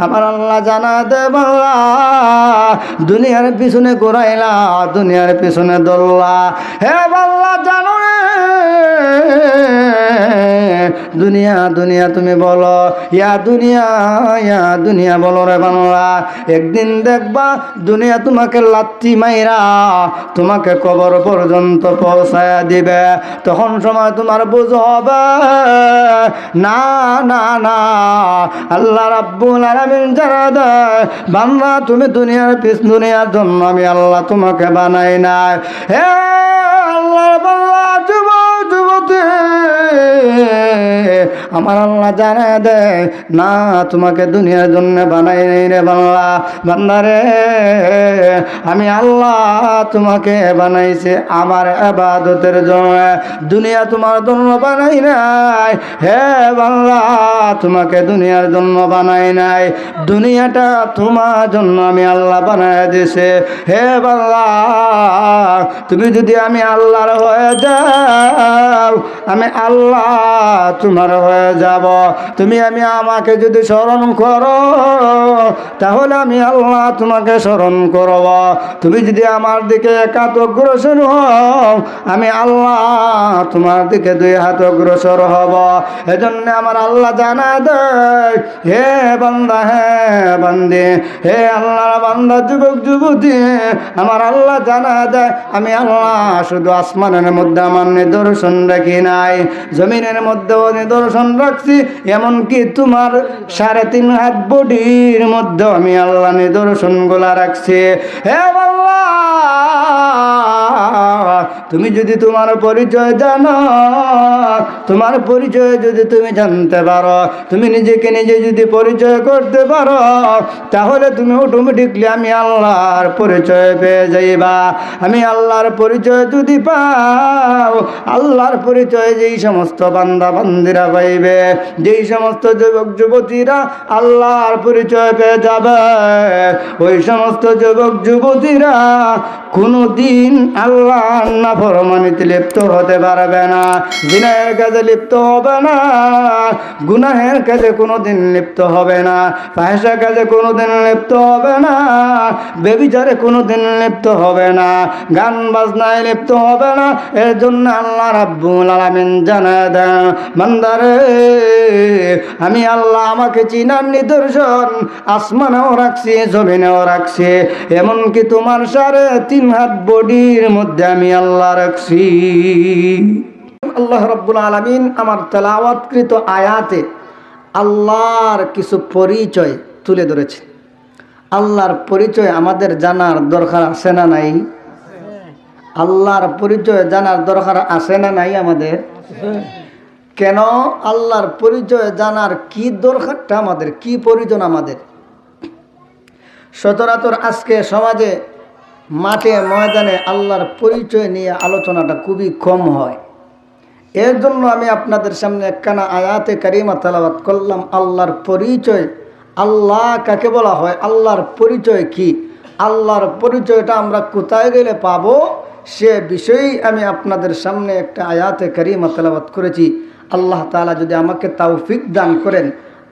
আমার আল্লাহ জানা দে বাংলা, দুনিয়ার পিছনে ঘুরাইলা, দুনিয়ার পিছনে দৌড়লা। হে বাংলা জানো রে, দুনিয়া দুনিয়া তুমি বলো, ইয়া দুনিয়া বলো রে বাংলা। একদিন দেখবা দুনিয়া তোমাকে লাত্তি মাইরা তোমাকে কবর পর্যন্ত পৌঁছায়া দিবে। তখন সময় তোমার বুঝ হবে না না না, আল্লাহ রাব্বুল আলামিন জানা দেয় বান্দা তুমি দুনিয়ার জন্য আমি আল্লাহ তোমাকে বানাই নাই। হে আল্লাহর বান্দা, যুবতী, আমার আল্লাহ জানা দেয় না তোমাকে দুনিয়ার জন্য বানাই নাই রে বাংলা। বান্দারে, আমি আল্লাহ তোমাকে বানাইছে আমার ইবাদতের জন্য, দুনিয়া তোমার জন্য বানাই নাই। হে বাংলা, তোমাকে দুনিয়ার জন্য বানাই নাই, দুনিয়াটা তোমার জন্য আমি আল্লাহ বানায় দিছে। হে বাংলা, তুমি যদি আমি আল্লাহর হয়ে যাও, আমি আল্লাহ তোমার হয়ে যাব। তুমি আমাকে যদি স্মরণ করো, তাহলে আমি আল্লাহ তোমাকে স্মরণ করব। তুমি যদি আমার দিকে এক হাত অগ্রসর হও, আমি আল্লাহ তোমার দিকে দুই হাত অগ্রসর হব। এজন্য আমার আল্লাহ জানা দেয়, হে বান্দা, হে বান্দে, হে আল্লাহর বান্দা, যুবক যুবতী, আমার আল্লাহ জানা দেয় আমি আল্লাহ শুধু আসমানের মধ্যে আমার নিদর্শন রাখি নাই, জমিনের মধ্যেও নিদর্শন রাখছি। এমনকি তোমার 3.5 হাত বডির মধ্যে আমি আল্লাহ নিদর্শন গুলা রাখছি। হে আল্লাহ, তুমি যদি তোমার পরিচয় জানো, তোমার পরিচয় যদি তুমি জানতে পারো, তুমি নিজেকে নিজে যদি পরিচয় করতে পারো, তাহলে তুমি অটোমেটিকলি আমি আল্লাহর পরিচয় পেয়ে যাইবা। আমি আল্লাহর পরিচয় যদি পাও, আল্লাহর পরিচয় যেই সমস্ত বান্দা বান্দিরা পাইবে, যেই সমস্ত যুবক যুবতীরা আল্লাহর পরিচয় পেয়ে যাবে, ওই সমস্ত যুবক যুবতীরা কোনোদিন আল্লাহর নাফরমানিতে লিপ্ত হতে পারবে না, জিনার কাজে লিপ্ত হবে না, গুনাহের কাজে কোনোদিন লিপ্ত হবে না, ফাহিশা কাজে কোনোদিন লিপ্ত হবে না, ব্যভিচারে কোনোদিন লিপ্ত হবে না, গান বাজনায় লিপ্ত হবে না। এর জন্য আল্লাহ রাব্বুল আলামিন জানায় দেন, বান্দারে, আমি আল্লাহ আমাকে চিনার নিদর্শন আসমানেও রাখছি, জমিনেও রাখছি, এমনকি তোমার 3.5 হাত বডির মধ্যে আমি আল্লাহ রাখছি। আল্লাহ রাব্বুল আলামিন আমার তেলাওয়াতকৃত আয়াতে আল্লাহর কিছু পরিচয় তুলে ধরেছে। আল্লাহর পরিচয় আমাদের জানার দরকার আছে না নাই? আল্লাহর পরিচয় জানার দরকার আছে না নাই আমাদের? কেন আল্লাহর পরিচয় জানার কি দরকারটা আমাদের, কি প্রয়োজন আমাদের? সচরাচর আজকে সমাজে মাঠে ময়দানে আল্লাহর পরিচয় নিয়ে আলোচনাটা খুবই কম হয়। এর জন্য আমি আপনাদের সামনে একখানা আয়াতে কারিমা তেলাওয়াত করলাম। আল্লাহর পরিচয়, আল্লাহ কাকে বলা হয়, আল্লাহর পরিচয় কি, আল্লাহর পরিচয়টা আমরা কোথায় গেলে পাবো, সে বিষয়েই আমি আপনাদের সামনে একটা আয়াতে কারিমা তেলাওয়াত করেছি। আল্লাহ তাআলা যদি আমাকে তৌফিক দান করেন,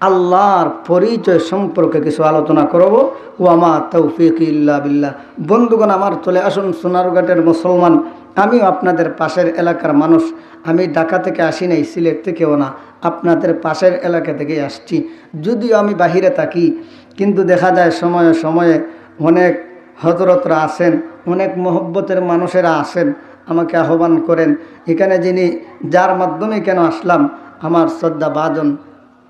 আল্লাহর পরিচয় সম্পর্কে কিছু আলোচনা করব। ওয়ামা তৌফিক ইল্লা বিল্লাহ। বন্ধুগণ, আমার চলে আসুন সোনারঘাটের মুসলমান, আমিও আপনাদের পাশের এলাকার মানুষ। আমি ঢাকা থেকে আসি নাই, সিলেট থেকেও না, আপনাদের পাশের এলাকা থেকেই আসছি। যদিও আমি বাহিরে থাকি, কিন্তু দেখা যায় সময়ে সময়ে অনেক হযরতরা আছেন, অনেক মহব্বতের মানুষেরা আছেন, আমাকে আহ্বান করেন। এখানে যার মাধ্যমে কেন আসলাম, আমার শ্রদ্ধা বাজন,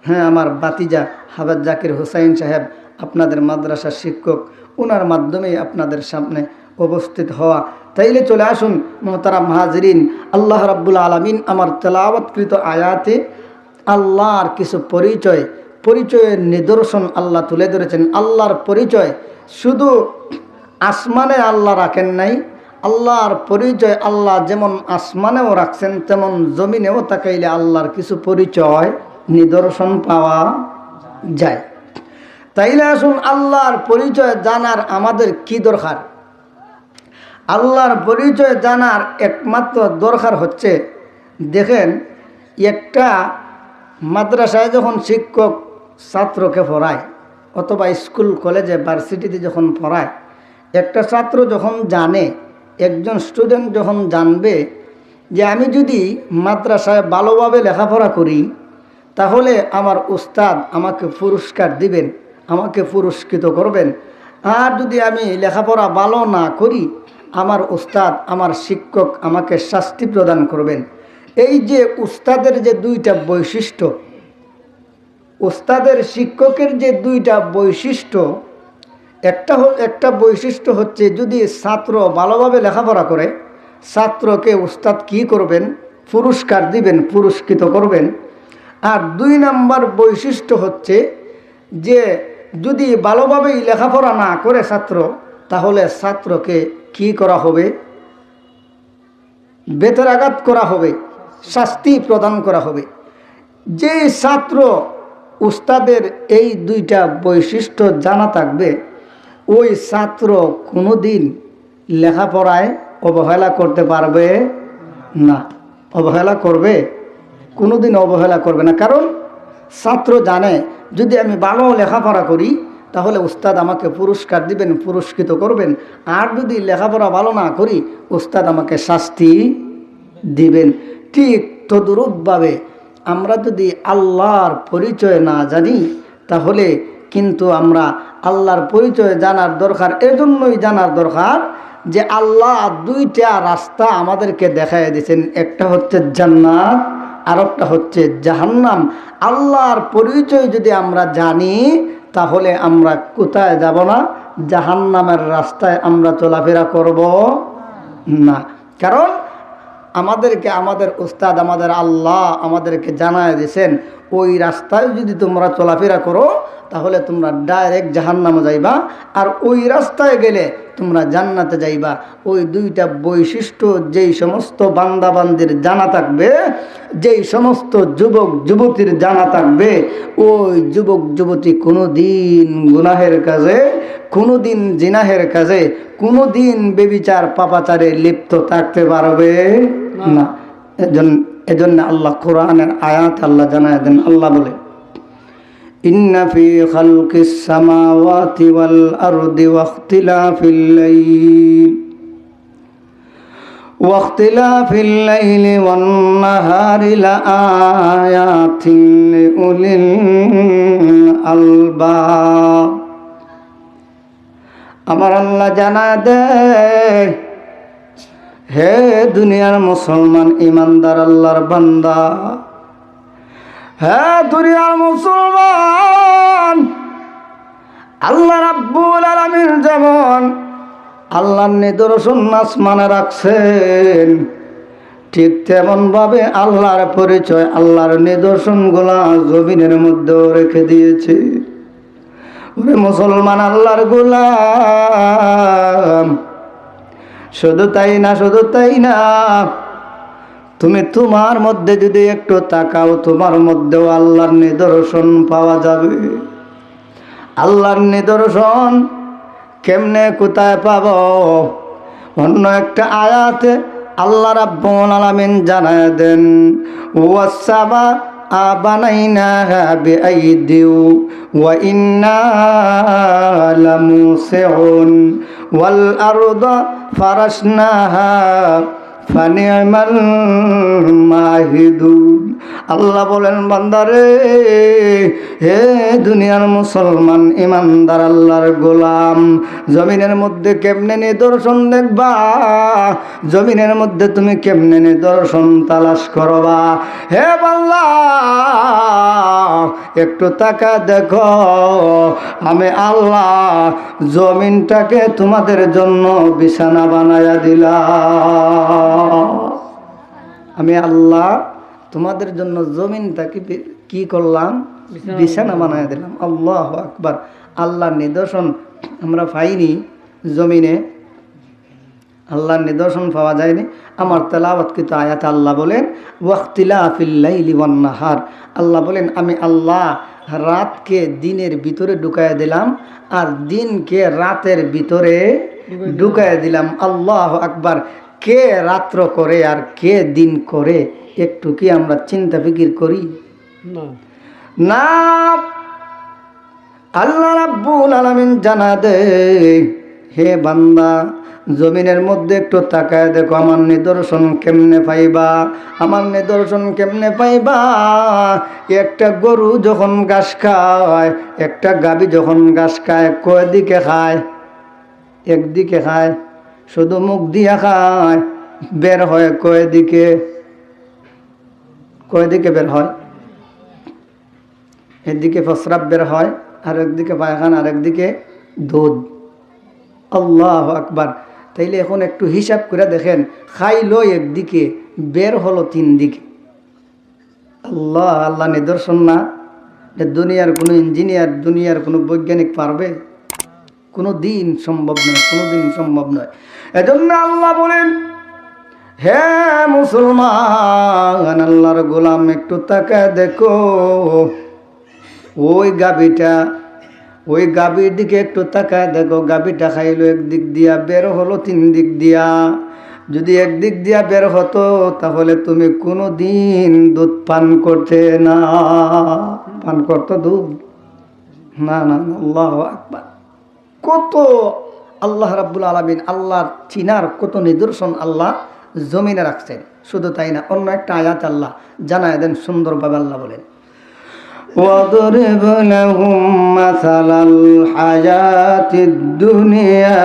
হ্যাঁ, আমার বাতিজা হাফেজ জাকির হুসাইন সাহেব, আপনাদের মাদ্রাসার শিক্ষক, ওনার মাধ্যমেই আপনাদের সামনে উপস্থিত হওয়া। তাইলে চলে আসুন মুহতারাম হাজিরিন, আল্লাহ রাব্বুল আলামিন আমার তেলাওয়াতকৃত আয়াতে আল্লাহর কিছু পরিচয়ের নিদর্শন আল্লাহ তুলে ধরেছেন। আল্লাহর পরিচয় শুধু আসমানে আল্লাহ রাখেন নাই, আল্লাহর পরিচয় আল্লাহ যেমন আসমানেও রাখছেন, তেমন জমিনেও তাকাইলে আল্লাহর কিছু পরিচয় নিদর্শন পাওয়া যায়। তাইলে আসুন আল্লাহর পরিচয় জানার আমাদের কি দরকার? আল্লাহর পরিচয় জানার একমাত্র দরকার হচ্ছে, দেখেন, একটা মাদ্রাসায় যখন শিক্ষক ছাত্রকে পড়ায়, অথবা স্কুল কলেজে ভার্সিটিতে যখন পড়ায়, একটা ছাত্র যখন জানে, একজন স্টুডেন্ট যখন জানবে যে আমি যদি মাদ্রাসায় ভালোভাবে লেখাপড়া করি তাহলে আমার উস্তাদ আমাকে পুরস্কার দিবেন, আমাকে পুরস্কৃত করবেন। আর যদি আমি লেখাপড়া ভালো না করি আমার উস্তাদ, আমার শিক্ষক আমাকে শাস্তি প্রদান করবেন। এই যে উস্তাদের যে দুইটা বৈশিষ্ট্য, উস্তাদের শিক্ষকের যে দুইটা বৈশিষ্ট্য, একটা বৈশিষ্ট্য হচ্ছে যদি ছাত্র ভালোভাবে লেখাপড়া করে ছাত্রকে উস্তাদ কি করবেন? পুরস্কার দিবেন, পুরস্কৃত করবেন। আর 2 নম্বর বৈশিষ্ট্য হচ্ছে যে যদি ভালোভাবেই লেখাপড়া না করে ছাত্র, তাহলে ছাত্রকে কি করা হবে? বেতরাঘাত করা হবে, শাস্তি প্রদান করা হবে। যে ছাত্র উস্তাদের এই দুইটা বৈশিষ্ট্য জানা থাকবে ওই ছাত্র কোনোদিন লেখাপড়ায় অবহেলা করতে পারবে না। অবহেলা করবে? কোনোদিন অবহেলা করবে না। কারণ ছাত্র জানে যদি আমি ভালো লেখাপড়া করি তাহলে উস্তাদ আমাকে পুরস্কার দিবেন, পুরস্কৃত করবেন। আর যদি লেখাপড়া ভালো না করি উস্তাদ আমাকে শাস্তি দিবেন। ঠিক তদ্রূপভাবে আমরা যদি আল্লাহর পরিচয় না জানি তাহলে কিন্তু আমরা আল্লাহর পরিচয় জানার দরকার। এজন্যই জানার দরকার যে আল্লাহ 2টা রাস্তা আমাদেরকে দেখায় দিয়েছেন, একটা হচ্ছে জান্নাত আর একটা হচ্ছে জাহান্নাম। আল্লাহর পরিচয় যদি আমরা জানি তাহলে আমরা কোথায় যাব না? জাহান্নামের রাস্তায় আমরা চলাফেরা করব না। কারণ আমাদেরকে আমাদের উস্তাদ, আমাদের আল্লাহ আমাদেরকে জানায় দিয়েছেন ওই রাস্তায় যদি তোমরা চলাফেরা করো তাহলে তোমরা ডাইরেক্ট জাহান্নামে যাইবা, আর ওই রাস্তায় গেলে তোমরা জান্নাতে যাইবা। ওই 2টা বৈশিষ্ট্য যেই সমস্ত বান্দাবান্দির জানা থাকবে, যেই সমস্ত যুবক যুবতীর জানা থাকবে, ওই যুবক যুবতী কোনোদিন গুনাহের কাজে, কোনোদিন জিনাহের কাজে, কোনোদিন বেবিচার পাপাচারে লিপ্ত থাকতে পারবে না। এজন্য আল্লাহ কোরআনের আয়াত আল্লাহ জানায় দেন। আল্লাহ বলে ইন্না ফি খালকিস সামাওয়াতি ওয়াল আরদি ওয়াখতিলাফিল লাইলি ওয়ান নাহারি লাআয়াতিন লিউলিল আলবাব। আমার আল্লাহ জানায় দেয়, হে দুনিয়ার মুসলমান ইমানদার আল্লাহর বান্দা, হে দুনিয়ার মুসলমান, আল্লাহ রাব্বুল আলামিন যেমন আল্লাহর নিদর্শন আসমানে রাখছেন, ঠিক তেমন ভাবে আল্লাহর পরিচয়, আল্লাহর নিদর্শনগুলা জমিনের মধ্যেও রেখে দিয়েছে। ওরে মুসলমান, আল্লাহর গোলাম, শুধু তাই না, শুধু তাই না, তুমি তোমার মধ্যে যদি একটু তাকাও তোমার মধ্যেও আল্লাহর নিদর্শন পাওয়া যাবে। আল্লাহর নিদর্শন কেমনে, কোথায় পাব? অন্য একটা আয়াতে আল্লাহ রাব্বুল আলামিন জানায় দেন, ওয়াসসামা বানাইনাহা বিআইদিন ওয়া ইন্না লামুসিউন ওয়াল আরদা ফারাশনাহা ফানি'মাল মাহিদুন। আল্লাহ বলেন, বান্দারে, হে দুনিয়ার মুসলমান ইমানদার আল্লাহর গোলাম, জমিনের মধ্যে কেমনে নিদর্শন দেখবা? জমিনের মধ্যে তুমি কেমনে নিদর্শন তালাশ করবা? হে বান্দা, একটু তাকা দেখো, আমি আল্লাহ জমিনটাকে তোমাদের জন্য বিছানা বানায়া দিলাম। আমি আল্লাহ তোমাদের জন্য জমিনটাকে কি করলাম? বিছানা বানায়া দিলাম। আল্লাহু আকবার। আল্লাহর নিদর্শন আমরা পাইনি জমিনে, আল্লাহর নিদর্শন পাওয়া যায়নি। আমার তেলাওয়াতকৃত আয়াতে আল্লাহ বলেন, ওয়াখতিলাফিল লাইলি ওয়ান নাহার। আল্লাহ বলেন, আমি আল্লাহ রাতকে দিনের ভিতরে ঢুকায় দিলাম আর দিনকে রাতের ভিতরে ঢুকায় দিলাম। আল্লাহু আকবার। কে রাত্র করে আর কে দিন করে একটু কি আমরা চিন্তা ফিকির করি? না। আল্লাহ রাব্বুল আলামিন জানা দেয়, হে বান্দা, জমিনের মধ্যে একটু তাকায় দেখো আমার নিদর্শন কেমনে পাইবা। আমার নিদর্শন কেমনে পাইবা? একটা গরু যখন ঘাস খায়, একটা গাভী যখন ঘাস খায়, কয় দিকে খায়? একদিকে খায়। শুধু মুখ দিয়া খায়, বের হয় কয় দিকে? কয় দিকে বের হয়? একদিকে প্রস্রাব বের হয়, আর একদিকে পায়খানা, আর একদিকে দুধ। আল্লাহু আকবার। তাইলে এখন একটু হিসাব করে দেখেন, খাইলো একদিকে, বের হলো তিন দিকে। আল্লাহ আল্লাহ নিদর্শন না? দুনিয়ার কোনো ইঞ্জিনিয়ার, দুনিয়ার কোনো বৈজ্ঞানিক পারবে? কোনো দিন সম্ভব নয়, কোনো দিন সম্ভব নয়। এজন্য আল্লাহ বলেন, হে মুসলমান, আল্লাহর গোলাম, একটু তাকায় দেখো ওই গাভীটা, ওই গাভীর দিকে একটু তাকায় দেখো। গাভীটা খাইলো একদিক দিয়া, বের হলো তিন দিক দিয়া। যদি একদিক দিয়া বের হতো তাহলে তুমি কোনো দিন দুধ পান করতে না। পান করতো দুধ? না না না। আল্লাহু আকবার। কত আল্লাহ রাব্বুল আলামিন, আল্লাহর চিনার কত নিদর্শন আল্লাহ জমিনে রাখছেন। শুধু তাই না, অন্য একটা আয়াত আল্লাহ জানায় দেন সুন্দরভাবে। আল্লাহ বলেন, وَاضْرِبْ لَهُم مَّثَلَ الْحَيَاةِ الدُّنْيَا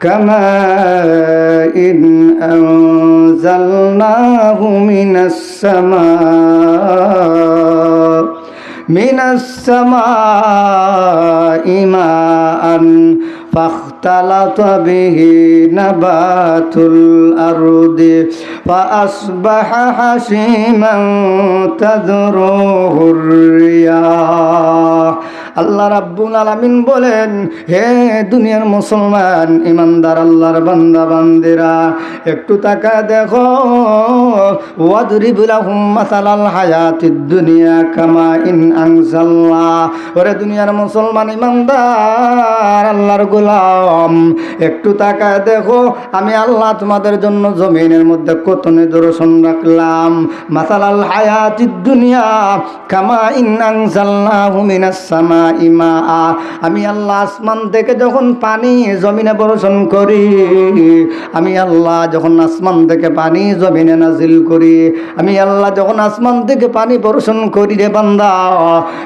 كَمَاءٍ أَنزَلْنَاهُ مِنَ السَّمَاءِ مَاءً فاختلط به نبات الأرض فأصبح حشيما تذروه الرياح। আল্লাহ রাব্বুল আলামিন বলেন, হে দুনিয়ার মুসলমান, ইমানদার আল্লাহর বান্দা বান্দিরা, একটু তাকায় দেখো। ওয়াদরিব লাহুম মাসালাল হায়াতিদ দুনিয়া কামা ইন আনজাল্লাহ। ওরে দুনিয়ার মুসলমান, ইমানদার আল্লাহর গোলাম, একটু তাকায় দেখো, আমি আল্লাহ তোমাদের জন্য জমিনের মধ্যে কত নিদর্শন রাখলাম। মাসালাল হায়াতিদ দুনিয়া কামা ইন আনজাল্লাহু মিনাস সামা। আমি আল্লাহ আসমান থেকে যখন পানি জমিনে বর্ষণ করি, আমি আল্লাহ যখন আসমান থেকে পানি জমিনে নাজিল করি, আমি আল্লাহ যখন আসমান থেকে পানি বর্ষণ করি, রে বান্দা,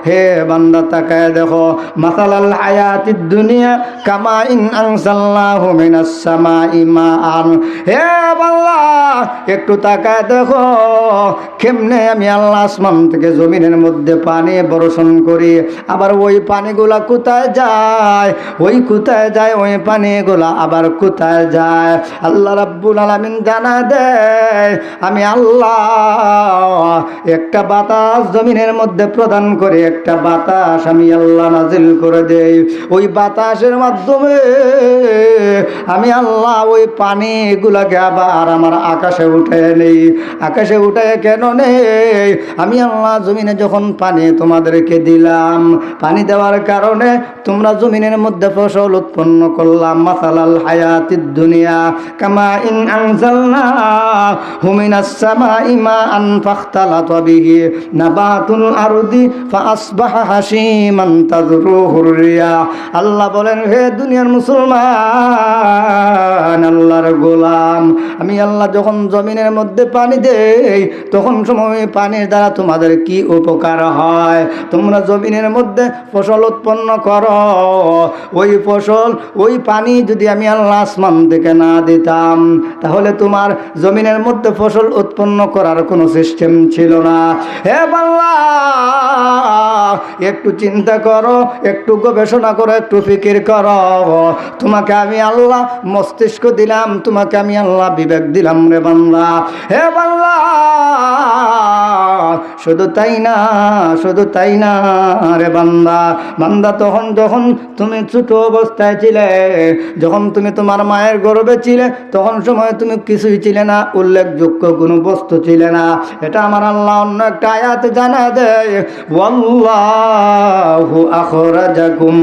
হে বান্দা, তাকায় দেখো। মাসালাল হায়াতিদ দুনিয়া কামা ইন আনজাল্লাহু মিনাস সামাই মাআন। হে বান্দা, একটু তাকায় দেখো, কেমনে আমি আল্লাহ আসমান থেকে জমিনের মধ্যে পানি বর্ষণ করি। আবার ওই পানিগুলা কোথায় যায়? ওই কোথায় যায় ওই পানিগুলা আবার কোথায় যায়? আল্লাহ রাব্বুল আলামিন জানা দেয়, আমি আল্লাহ একটা বাতাস জমিনের মধ্যে প্রদান করে, একটা বাতাস আমি আল্লাহ নাজিল করে দেই। ওই বাতাসের মাধ্যমে আমি আল্লাহ ওই পানিগুলাকে আবার আমার আকাশে উঠে নেই। আকাশে উঠে কেন নেই? আমি আল্লাহ জমিনে যখন পানি তোমাদেরকে দিলাম, পানি দেওয়ার কারণে তোমরা জমিনের মধ্যে ফসল উৎপন্ন করলাম। মাসালাল হায়াতিদ দুনিয়া কামা ইন আনজালনাহু মিনাস সামাই মাআন ফাখতালাতা বিহি নাবাতুল আরদি ফাআসবাহা হাশিমান তাযরুহুর রিয়াহ। আল্লাহ বলেন, হে দুনিয়ার মুসলমান, আল্লাহর গোলাম, আমি আল্লাহ যখন জমিনের মধ্যে পানি দেই, তখন সময় পানির দ্বারা তোমাদের কি উপকার হয়? তোমরা জমিনের মধ্যে ফসল উৎপন্ন করো, ওই ফসল, ওই পানি যদি আমি আল্লাহ আসমান থেকে না দিতাম, তাহলে তোমার জমিনের মধ্যে ফসল উৎপন্ন করার কোনো সিস্টেম ছিল না। হে বান্দা, একটু চিন্তা করো, একটু গবেষণা করো, একটু ফিকির করো। তোমাকে আমি আল্লাহ মস্তিষ্ক দিলাম, তোমাকে আমি আল্লাহ বিবেক দিলাম, রে বান্দা। হে বান্দা, শুধু তাই না, শুধু তাই না রে বান্দা। বান্দা, যখন তুমি ছোট অবস্থায় ছিলে, যখন তুমি তোমার মায়ের গর্ভে ছিলে, তখন সময় তুমি কিছুই ছিলে না, উল্লেখযোগ্য কোনো বস্তু ছিলে না। এটা আমার আল্লাহ অন্য একটা আয়াতে জানা দেয়, ওয়াল্লাহ আল্লাহু আখরাজাকুম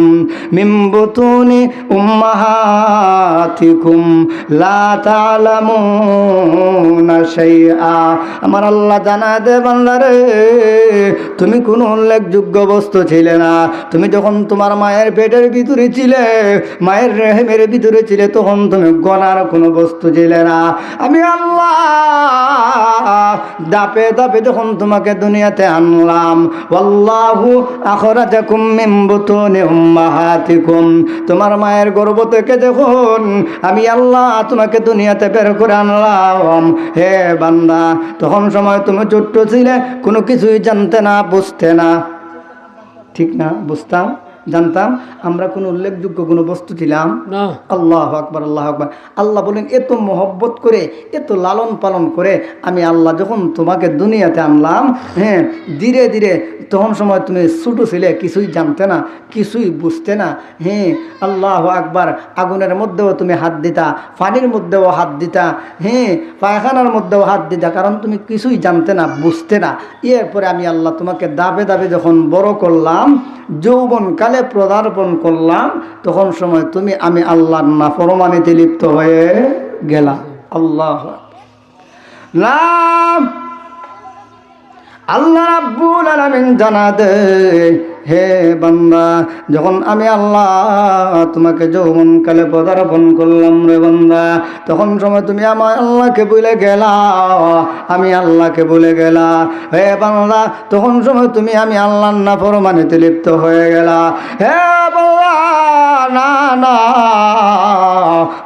মিন বুতুনি উম্মাহাতিকুম লা তা'লামুনা শাইআ। আমার আল্লাহ জানা দে বান্দারে, তুমি কোনো উল্লেখযোগ্য বস্তু ছিলে না। তুমি যখন তোমার মায়ের পেটের ভিতরে ছিলে, মায়ের রেহেমের ভিতরে ছিলে, তখন তুমি গনার কোনো বস্তু ছিলে না। আমি আল্লাহ দাপে দাপে যখন তোমাকে দুনিয়াতে আনলাম, আল্লাহু আখরাজাকুম মিন বুতুনি উম্মাহাতিকুম, তোমার মায়ের গর্ভ থেকে যখন আমি আল্লাহ তোমাকে দুনিয়াতে বের করে আনলাম, হে বান্দা, তখন সময় তুমি ছোট্ট ছিলে, কোনো কিছুই জানতে না, বুঝতে না, ঠিক না? বুঝতাম, জানতাম, আমরা কোনো উল্লেখযোগ্য কোনো বস্তু ছিলাম না। আল্লাহু আকবার, আল্লাহু আকবার। আল্লাহ বলেন, এত মহব্বত করে, এত লালন পালন করে আমি আল্লাহ যখন তোমাকে দুনিয়াতে আনলাম, হ্যাঁ, ধীরে ধীরে, তখন সময় তুমি ছোটো ছিলে, কিছুই জানতে না, কিছুই বুঝতে না। হ্যাঁ, আল্লাহু আকবার। আগুনের মধ্যেও তুমি হাত দিতা, পানির মধ্যেও হাত দিতা, হ্যাঁ, পায়খানার মধ্যেও হাত দিতা, কারণ তুমি কিছুই জানতে না, বুঝতে না। এরপরে আমি আল্লাহ তোমাকে দাবে দাবে যখন বড় করলাম, যৌবন কালে পদার্পণ করলাম, তখন সময় তুমি আমি আল্লাহর নাফরমানিতে লিপ্ত হয়ে গেলাম। আল্লাহ না, আল্লাহ রাব্বুল আলামিন জানা দে, হে বান্দা, যখন আমি আল্লাহ তোমাকে যৌবন কালে পদার্পণ করলাম রে বান্দা, তখন সময় তুমি আমার আল্লাহকে ভুলে গেলা, আমি আল্লাহকে ভুলে গেলা। হে বান্দা, তখন সময় তুমি আমি আল্লাহর নাফরমানিতে লিপ্ত হয়ে গেলা। হে বান্দা, না না,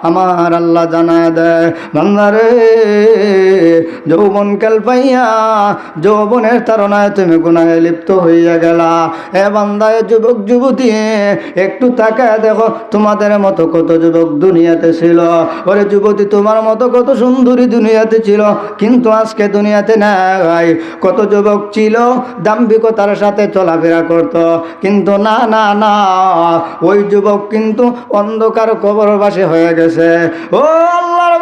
আমার আল্লাহ জানা দেয়, বান্দারে, যৌবন কাল পাইয়া যৌবনের তাড়নায় তুমি গুনাহে লিপ্ত হইয়া গেলা। হে বান্দা, যুবক যুবতী, একটু তাকায় দেখো, তোমাদের মতো কত যুবক দুনিয়াতে ছিল। ওরে যুবতী, তোমার মতো কত সুন্দরী দুনিয়াতে ছিল, কিন্তু আজকে দুনিয়াতে নাই। কত যুবক ছিল, দাম্ভিকতার সাথে চলাফেরা করত, কিন্তু না না না, ওই যুবক কিন্তু অন্ধকার কবরবাসী হয়ে গেছে। ও আল্লাহর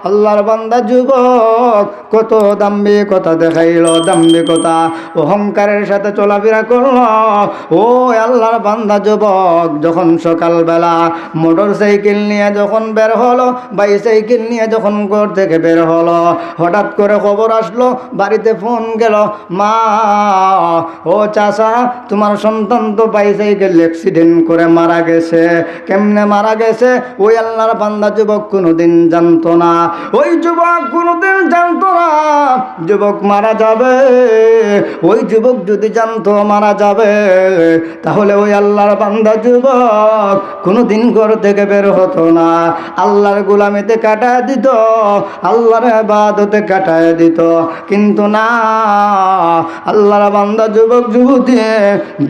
আল্লাহর বান্দা যুবক কত দাম্ভিকতা দেখাইল, দাম্ভিকতা অহংকারের সাথে চলাফেরা করল। ও আল্লাহর বান্দা যুবক যখন সকালবেলা মোটর সাইকেল নিয়ে যখন বের হলো, বাইসাইকেল নিয়ে যখন ঘর থেকে বের হলো, হঠাৎ করে খবর আসলো, বাড়িতে ফোন গেল, মা, ও চাচা, তোমার সন্তান তো বাইসাইকেল অ্যাক্সিডেন্ট করে মারা গেছে। কেমনে মারা গেছে? ওই আল্লাহর বান্দা যুবক কোনোদিন জানতো না, ওই যুবক কোনোদিন জানতো না যুবক মারা যাবে। ওই যুবক যদি জানতো মারা যাবে, তাহলে ওই আল্লাহর বান্দা যুবক কোনোদিন ঘর থেকে বের হতো না, আল্লাহর গোলামিতে কাটায় দিত, আল্লাহর ইবাদতে কাটায় দিত। কিন্তু না, আল্লাহর বান্দা যুবক যুবতী,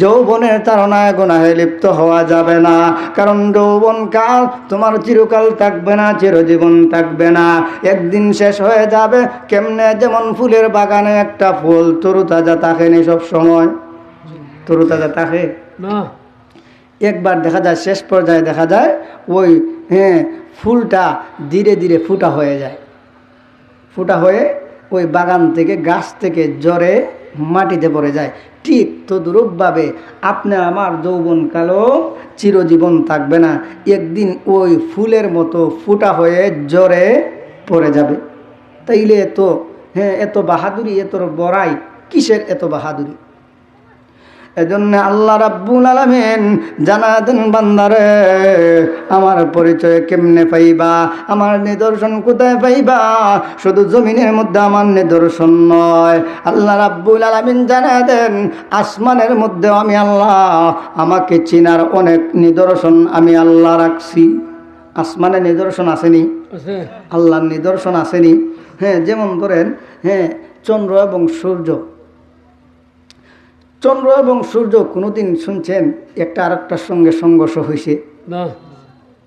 যৌবনের তাড়নায় গুনাহে লিপ্ত হওয়া যাবে না, কারণ যৌবন কাল তোমার চিরকাল থাকবে না, চিরজীবন থাকবে না, একদিন শেষ হয়ে যাবে। কেমনে? যেমন ফুলের বাগানে একটা ফুল তরুতাজা থাকে নি, সব সময় তরুতাজা থাকে না, একবার দেখা যায় শেষ পর্যায়ে দেখা যায় ওই, হ্যাঁ, ফুলটা ধীরে ধীরে ফুটা হয়ে যায়, ফুটা হয়ে ওই বাগান থেকে, গাছ থেকে ঝরে মাটিতে পড়ে যায়। ঠিক তদ্রূপভাবে আপনার আমার যৌবনকালও চিরজীবন থাকবে না, একদিন ওই ফুলের মতো ফুটা হয়ে ঝরে পড়ে যাবে। তাইলে এত, হ্যাঁ, এত বাহাদুরি, এত বড়াই কিসের? এত বাহাদুরি? এজন্য আল্লাহ রাব্বুল আলামিন জানা দেন, বান্দারে, আমার পরিচয় কেমনে পাইবা, আমার নিদর্শন কোথায় পাইবা? শুধু জমিনের মধ্যে আমার নিদর্শন নয়, আল্লাহ রাব্বুল আলামিন জানা দেন, আসমানের মধ্যে আমি আল্লাহ আমাকে চিনার অনেক নিদর্শন আমি আল্লাহ রাখছি। আসমানে নিদর্শন আসেনি? আল্লাহর নিদর্শন আসেনি? হ্যাঁ, যেমন ধরেন, হ্যাঁ, চন্দ্র এবং সূর্য, চন্দ্র এবং সূর্য কোনোদিন শুনছেন একটা আরেকটার সঙ্গে সংঘর্ষ হয়েছে? না।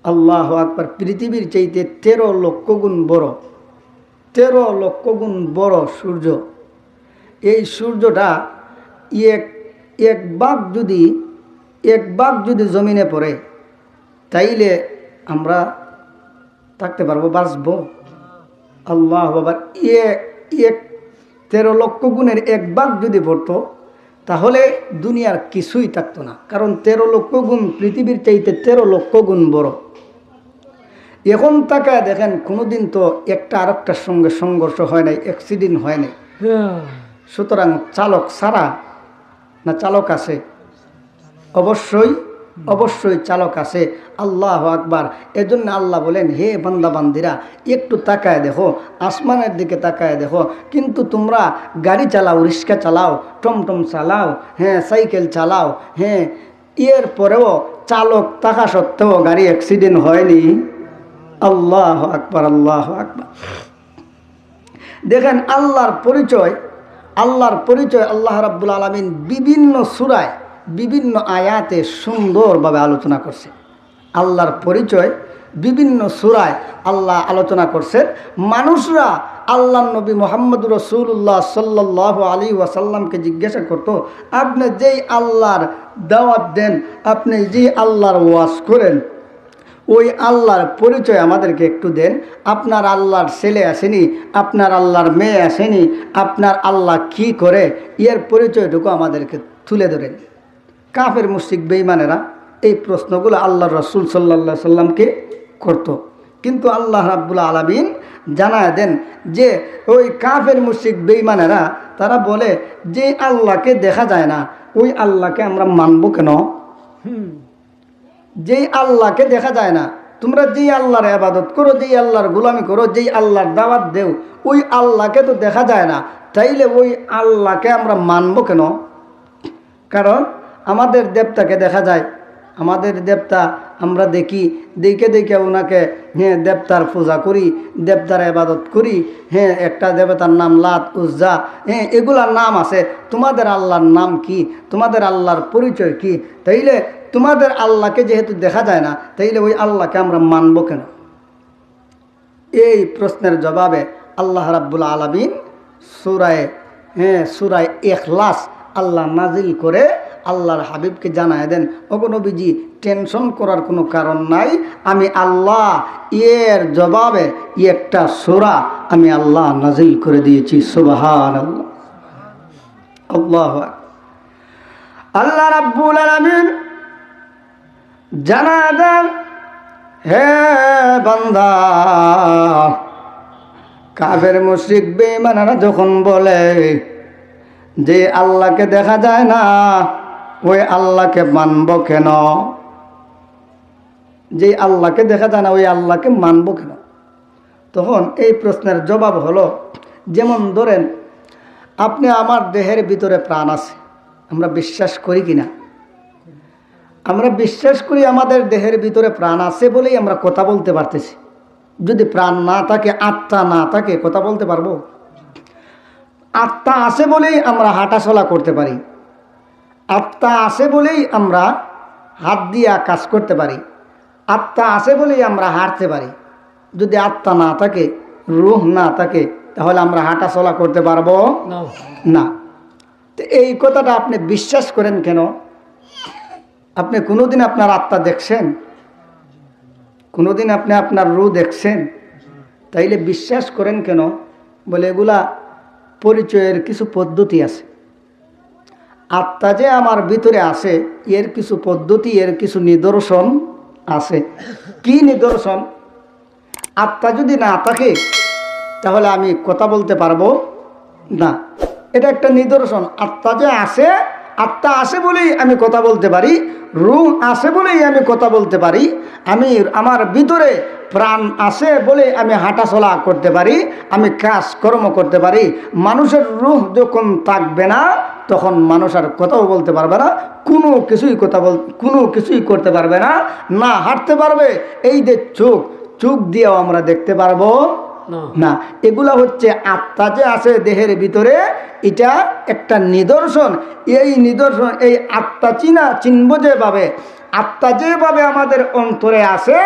আল্লাহু আকবার। পৃথিবীর চাইতে 13 লক্ষ গুণ বড়, 13 লক্ষ গুণ বড় সূর্য। এই সূর্যটা এক ভাগ যদি জমিনে পড়ে, তাইলে আমরা থাকতে পারবো, বাঁচবো? আল্লাহ বাবার, এক 13 লক্ষ গুণের 1 ভাগ যদি পড়তো তাহলে দুনিয়ার কিছুই থাকতো না। কারণ 13 লক্ষ গুণ পৃথিবীর চাইতে 13 লক্ষ গুণ বড়। এখন তাকায় দেখেন, কোনোদিন তো একটা আরেকটার সঙ্গে সংঘর্ষ হয় নাই, অ্যাক্সিডেন্ট হয় নাই। সুতরাং চালক ছাড়া না চালক আছে? অবশ্যই চালক আছে। আল্লাহু আকবার। এজন্য আল্লাহ বলেন, হে বান্দা বান্দিরা, একটু তাকায় দেখো, আসমানের দিকে তাকায় দেখো। কিন্তু তোমরা গাড়ি চালাও, রিক্সা চালাও, টমটম চালাও, হ্যাঁ সাইকেল চালাও, হ্যাঁ এর পরেও চালক থাকা সত্ত্বেও গাড়ি অ্যাক্সিডেন্ট হয়নি। আল্লাহু আকবার, আল্লাহু আকবার। দেখেন আল্লাহর পরিচয় আল্লাহ রাব্বুল আলামিন বিভিন্ন সূরায় বিভিন্ন আয়াতে সুন্দরভাবে আলোচনা করছে। আল্লাহর পরিচয় বিভিন্ন সূরায় আল্লাহ আলোচনা করছেন। মানুষরা আল্লাহ নবী মুহাম্মদ রাসূলুল্লাহ সাল্লাল্লাহু আলাইহি ওয়াসাল্লামকে জিজ্ঞাসা করত, আপনি যেই আল্লাহর দাওয়াত দেন, আপনি যেই আল্লাহর ওয়াজ করেন, ওই আল্লাহর পরিচয় আমাদেরকে একটু দেন। আপনার আল্লাহর ছেলে আসেনি, আপনার আল্লাহর মেয়ে আসেনি, আপনার আল্লাহ কি করে, এর পরিচয়টুকু আমাদেরকে তুলে ধরেন। কাফের মুশরিক বেঈমানেরা এই প্রশ্নগুলো আল্লাহর রাসূল সাল্লাল্লাহু আলাইহি সাল্লামকে করত। কিন্তু আল্লাহ রাব্বুল আলামিন জানায় দেন যে ওই কাফের মুশরিক বেঈমানেরা তারা বলে, যে আল্লাহকে দেখা যায় না, ওই আল্লাহকে আমরা মানব কেন? যেই আল্লাহকে দেখা যায় না, তোমরা যেই আল্লাহর ইবাদত করো, যেই আল্লাহর গোলামি করো, যেই আল্লাহর দাওয়াত দেও, ওই আল্লাহকে তো দেখা যায় না, তাইলে ওই আল্লাহকে আমরা মানব কেন? কারণ আমাদের দেবতাকে দেখা যায়, আমাদের দেবতা আমরা দেখে ওনাকে, হ্যাঁ দেবতার পূজা করি, দেবতার ইবাদত করি। হ্যাঁ একটা দেবতার নাম লাত, উজ্জা, হ্যাঁ এগুলার নাম আছে। তোমাদের আল্লাহর নাম কি? তোমাদের আল্লাহর পরিচয় কি? তাইলে তোমাদের আল্লাহকে যেহেতু দেখা যায় না, তাইলে ওই আল্লাহকে আমরা মানব কেন? এই প্রশ্নের জবাবে আল্লাহ রাব্বুল আলামিন সূরা ইখলাস আল্লাহ নাজিল করে আল্লাহর হাবিবকে জানায় দেন, ওগো নবীজি, টেনশন করার কোনো কারণ নাই, আমি আল্লাহ এর জবাবে একটা সূরা আমি আল্লাহ নাজিল করে দিয়েছি। সুবহানাল্লাহ, আল্লাহু আকবার। আল্লাহ রাব্বুল আলামিন জানায় দেন, হে বান্দা, কাফের মুশরিক বেঈমানেরা যখন বলে যে আল্লাহকে দেখা যায় না, ওই আল্লাহকে মানব কেন? যে আল্লাহকে দেখা যায় না, ওই আল্লাহকে মানব কেন? তখন এই প্রশ্নের জবাব হলো, যেমন ধরেন আপনি আমার দেহের ভিতরে প্রাণ আছে, আমরা বিশ্বাস করি কিনা? আমরা বিশ্বাস করি আমাদের দেহের ভিতরে প্রাণ আছে বলেই আমরা কথা বলতে পারতেছি। যদি প্রাণ না থাকে, আত্মা না থাকে, কথা বলতে পারবো? আত্মা আছে বলেই আমরা হাঁটাচলা করতে পারি, আত্মা আছে বলেই আমরা হাত দিয়া কাজ করতে পারি, আত্মা আছে বলেই আমরা হাঁটতে পারি। যদি আত্মা না থাকে, রূহ না থাকে, তাহলে আমরা হাঁটাচলা করতে পারবো না। তো এই কথাটা আপনি বিশ্বাস করেন কেন? আপনি কোনোদিন আপনার আত্মা দেখছেন? কোনোদিন আপনি আপনার রূহ দেখছেন? তাইলে বিশ্বাস করেন কেন? বলে এগুলা পরিচয়ের কিছু পদ্ধতি আছে। আত্মা যে আমার ভিতরে আছে, এর কিছু পদ্ধতি, এর কিছু নিদর্শন আছে। কি নিদর্শন? আত্মা যদি না থাকে তাহলে আমি কথা বলতে পারবো না, এটা একটা নিদর্শন। আত্মা যে আছে, আত্মা আছে বলেই আমি কথা বলতে পারি, রূহ আছে বলেই আমি কথা বলতে পারি, আমি আমার ভিতরে প্রাণ আছে বলে আমি হাঁটাচলা করতে পারি, আমি কাজকর্ম করতে পারি। মানুষের রূহ যখন থাকবে না, তখন মানুষ আর কথাও বলতে পারবে না, কোনো কিছুই করতে পারবে না, না হাঁটতে পারবে। এই যে চোখ দিয়েও আমরা দেখতে পারবো না। এগুলা হচ্ছে আত্মা যে আছে দেহের ভিতরে, এটা একটা নিদর্শন। এই নিদর্শন, এই আত্মা চিনব যেভাবে, আত্মা যেভাবে আমাদের অন্তরে আছে,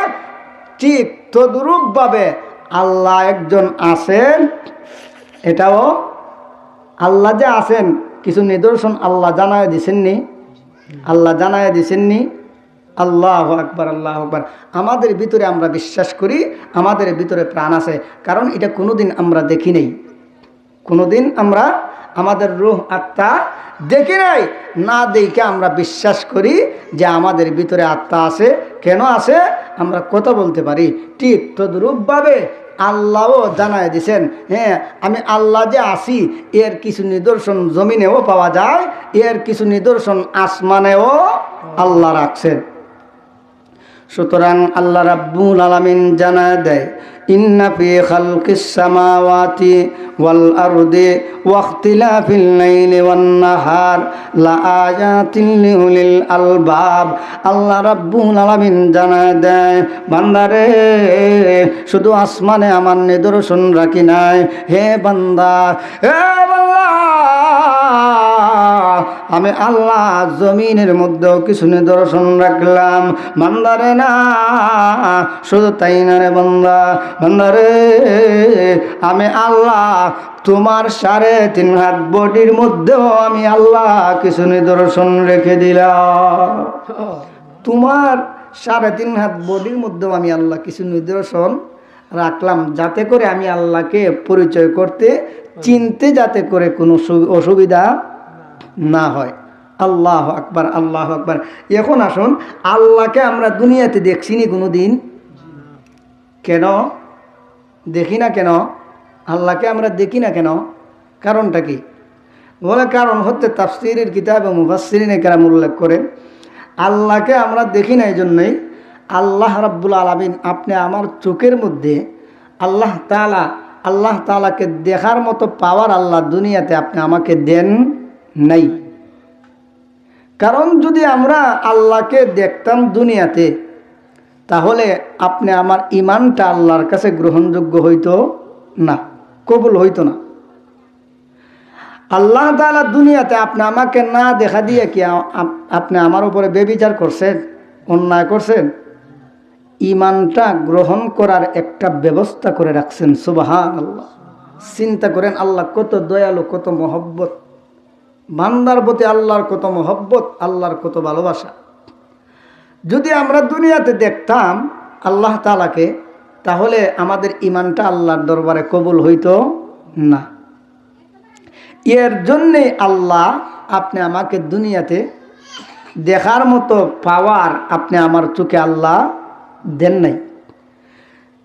ঠিক তদ্রূপভাবে আল্লাহ একজন আছেন। এটাও আল্লাহ যে আছেন, কিছু নিদর্শন আল্লাহ জানায় দিছেননি। আল্লাহু আকবার, আল্লাহু আকবার। আমাদের ভিতরে আমরা বিশ্বাস করি আমাদের ভিতরে প্রাণ আছে, কারণ এটা কোনোদিন আমরা দেখি নাই। কোনোদিন আমরা আমাদের রূহ আত্মা দেখি নাই, না দেখে আমরা বিশ্বাস করি যে আমাদের ভিতরে আত্মা আছে। কেন আছে? আমরা কথা বলতে পারি। ঠিক তদ্রূপভাবে আল্লাহও জানায় দিছেন, হ্যাঁ আমি আল্লাহ যে আছি এর কিছু নিদর্শন জমিনেও পাওয়া যায়, এর কিছু নিদর্শন আসমানেও আল্লাহ রাখছেন। সুতরাং আল্লাহ রাব্বুল আলামিন জানায় দেয়, ইন্না ফি খালকিস সামাওয়াতি ওয়াল আরদি ওয়া ইখতিলাফিল লাইলি ওয়ান নাহার লাআয়াতিন লিউলিল আলবাব। আল্লাহ রাব্বুল আলামিন জানায় দেয়, বান্দারে শুধু আসমানে আমার নিদর্শন রাখি নাই, হে বান্দা, হে বান্দা, আমি আল্লাহ জমিনের মধ্যেও কিছু নিদর্শন রাখলাম। বান্দারে না, শুধু তাই না রে বান্দা, বান্দারে আমি আল্লাহ তোমার 3.5 হাত বডির মধ্যেও আমি আল্লাহ কিছু নিদর্শন রেখে দিলাম। তোমার 3.5 হাত বডির মধ্যেও আমি আল্লাহ কিছু নিদর্শন রাখলাম, যাতে করে আমি আল্লাহকে পরিচয় করতে, চিনতে যাতে করে কোনো অসুবিধা না হয়। আল্লাহ আকবার, আল্লাহ আকবার। এখন আসুন, আল্লাহকে আমরা দুনিয়াতে দেখছি নি কোনো দিন? কেন দেখি না? কেন আল্লাহকে আমরা দেখি না কেন? কারণটা কি? বলে কারণ হচ্ছে তাফসীরের কিতাব এবং মুফাসসিরিনে কেরাম উল্লেখ করেন, আল্লাহকে আমরা দেখি না এই জন্যই, আল্লাহ রাব্বুল আলামিন আপনি আমার চোখের মধ্যে আল্লাহ তাআলাকে দেখার মতো পাওয়ার আল্লাহ দুনিয়াতে আপনি আমাকে দেন নাই। কারণ যদি আমরা আল্লাহকে দেখতাম দুনিয়াতে, তাহলে আপনি আমার ইমানটা আল্লাহর কাছে গ্রহণযোগ্য হইতো না, কবুল হইতো না। আল্লাহ তাআলা দুনিয়াতে আপনি আমাকে না দেখা দিয়ে কি আপনি আমার উপরে বেবিচার করছেন, অন্যায় করছেন? ইমানটা গ্রহণ করার একটা ব্যবস্থা করে রাখছেন। সুবহানাল্লাহ। চিন্তা করেন আল্লাহ কত দয়ালু, কত মহব্বত, বান্দার প্রতি আল্লাহর কত মহব্বত, আল্লাহর কত ভালোবাসা। যদি আমরা দুনিয়াতে দেখতাম আল্লাহ তাআলাকে, তাহলে আমাদের ইমানটা আল্লাহর দরবারে কবুল হইতো না। এর জন্যে আল্লাহ আপনি আমাকে দুনিয়াতে দেখার মতো পাওয়ার আপনি আমার চোখে আল্লাহ দেন নাই।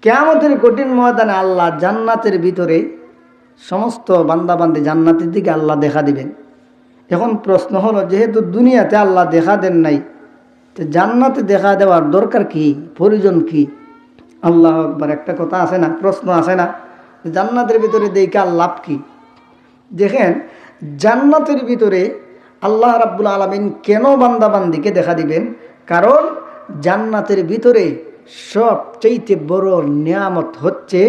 কিয়ামতের কঠিন ময়দানে আল্লাহ জান্নাতের ভিতরে সমস্ত বান্দাবান্দি জান্নাতের দিকে আল্লাহ দেখা দিবেন। এখন প্রশ্ন হলো, যেহেতু দুনিয়াতে আল্লাহ দেখা দেন নাই, তো জান্নাতে দেখা দেওয়ার দরকার কি, প্রয়োজন কি? আল্লাহ আকবার। একটা কথা আছে না, প্রশ্ন আছে না, জান্নাতের ভিতরে দেখা লাভ কি? দেখেন, জান্নাতের ভিতরে আল্লাহ রাব্বুল আলামিন কেন বান্দাবান্দিকে দেখা দিবেন? কারণ জান্নাতের ভিতরে সবচেয়ে বড় নিয়ামত হচ্ছে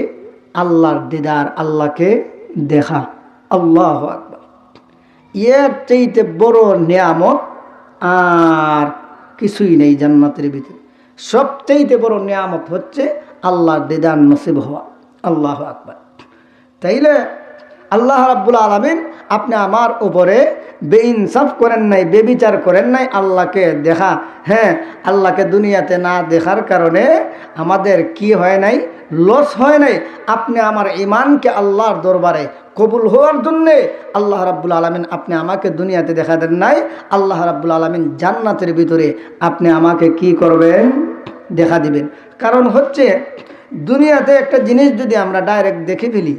আল্লাহর দিদার, আল্লাহকে দেখা। আল্লাহু আকবার। এর চাইতে বড় নিয়ামত আর কিছুই নেই জান্নাতের ভিতরে। সবচেয়ে বড় নিয়ামত হচ্ছে আল্লাহর দিদার নসিব হওয়া। আল্লাহু আকবার। তাইলে আল্লাহ রাব্বুল আলামিন আপনি আমার উপরে বেইনসাফ করেন নাই, বেবিচার করেন নাই, আল্লাহকে দেখা, হ্যাঁ আল্লাহকে দুনিয়াতে না দেখার কারণে আমাদের কি হয় নাই? লস হয় নাই। আপনি আমার ঈমানকে আল্লাহর দরবারে কবুল হওয়ার জন্যে আল্লাহ রাব্বুল আলামিন আপনি আমাকে দুনিয়াতে দেখা দেন নাই। আল্লাহ রাব্বুল আলামিন জান্নাতের ভিতরে আপনি আমাকে কি করবেন? দেখা দিবেন। কারণ হচ্ছে দুনিয়াতে একটা জিনিস যদি আমরা ডাইরেক্ট দেখে ফেলি,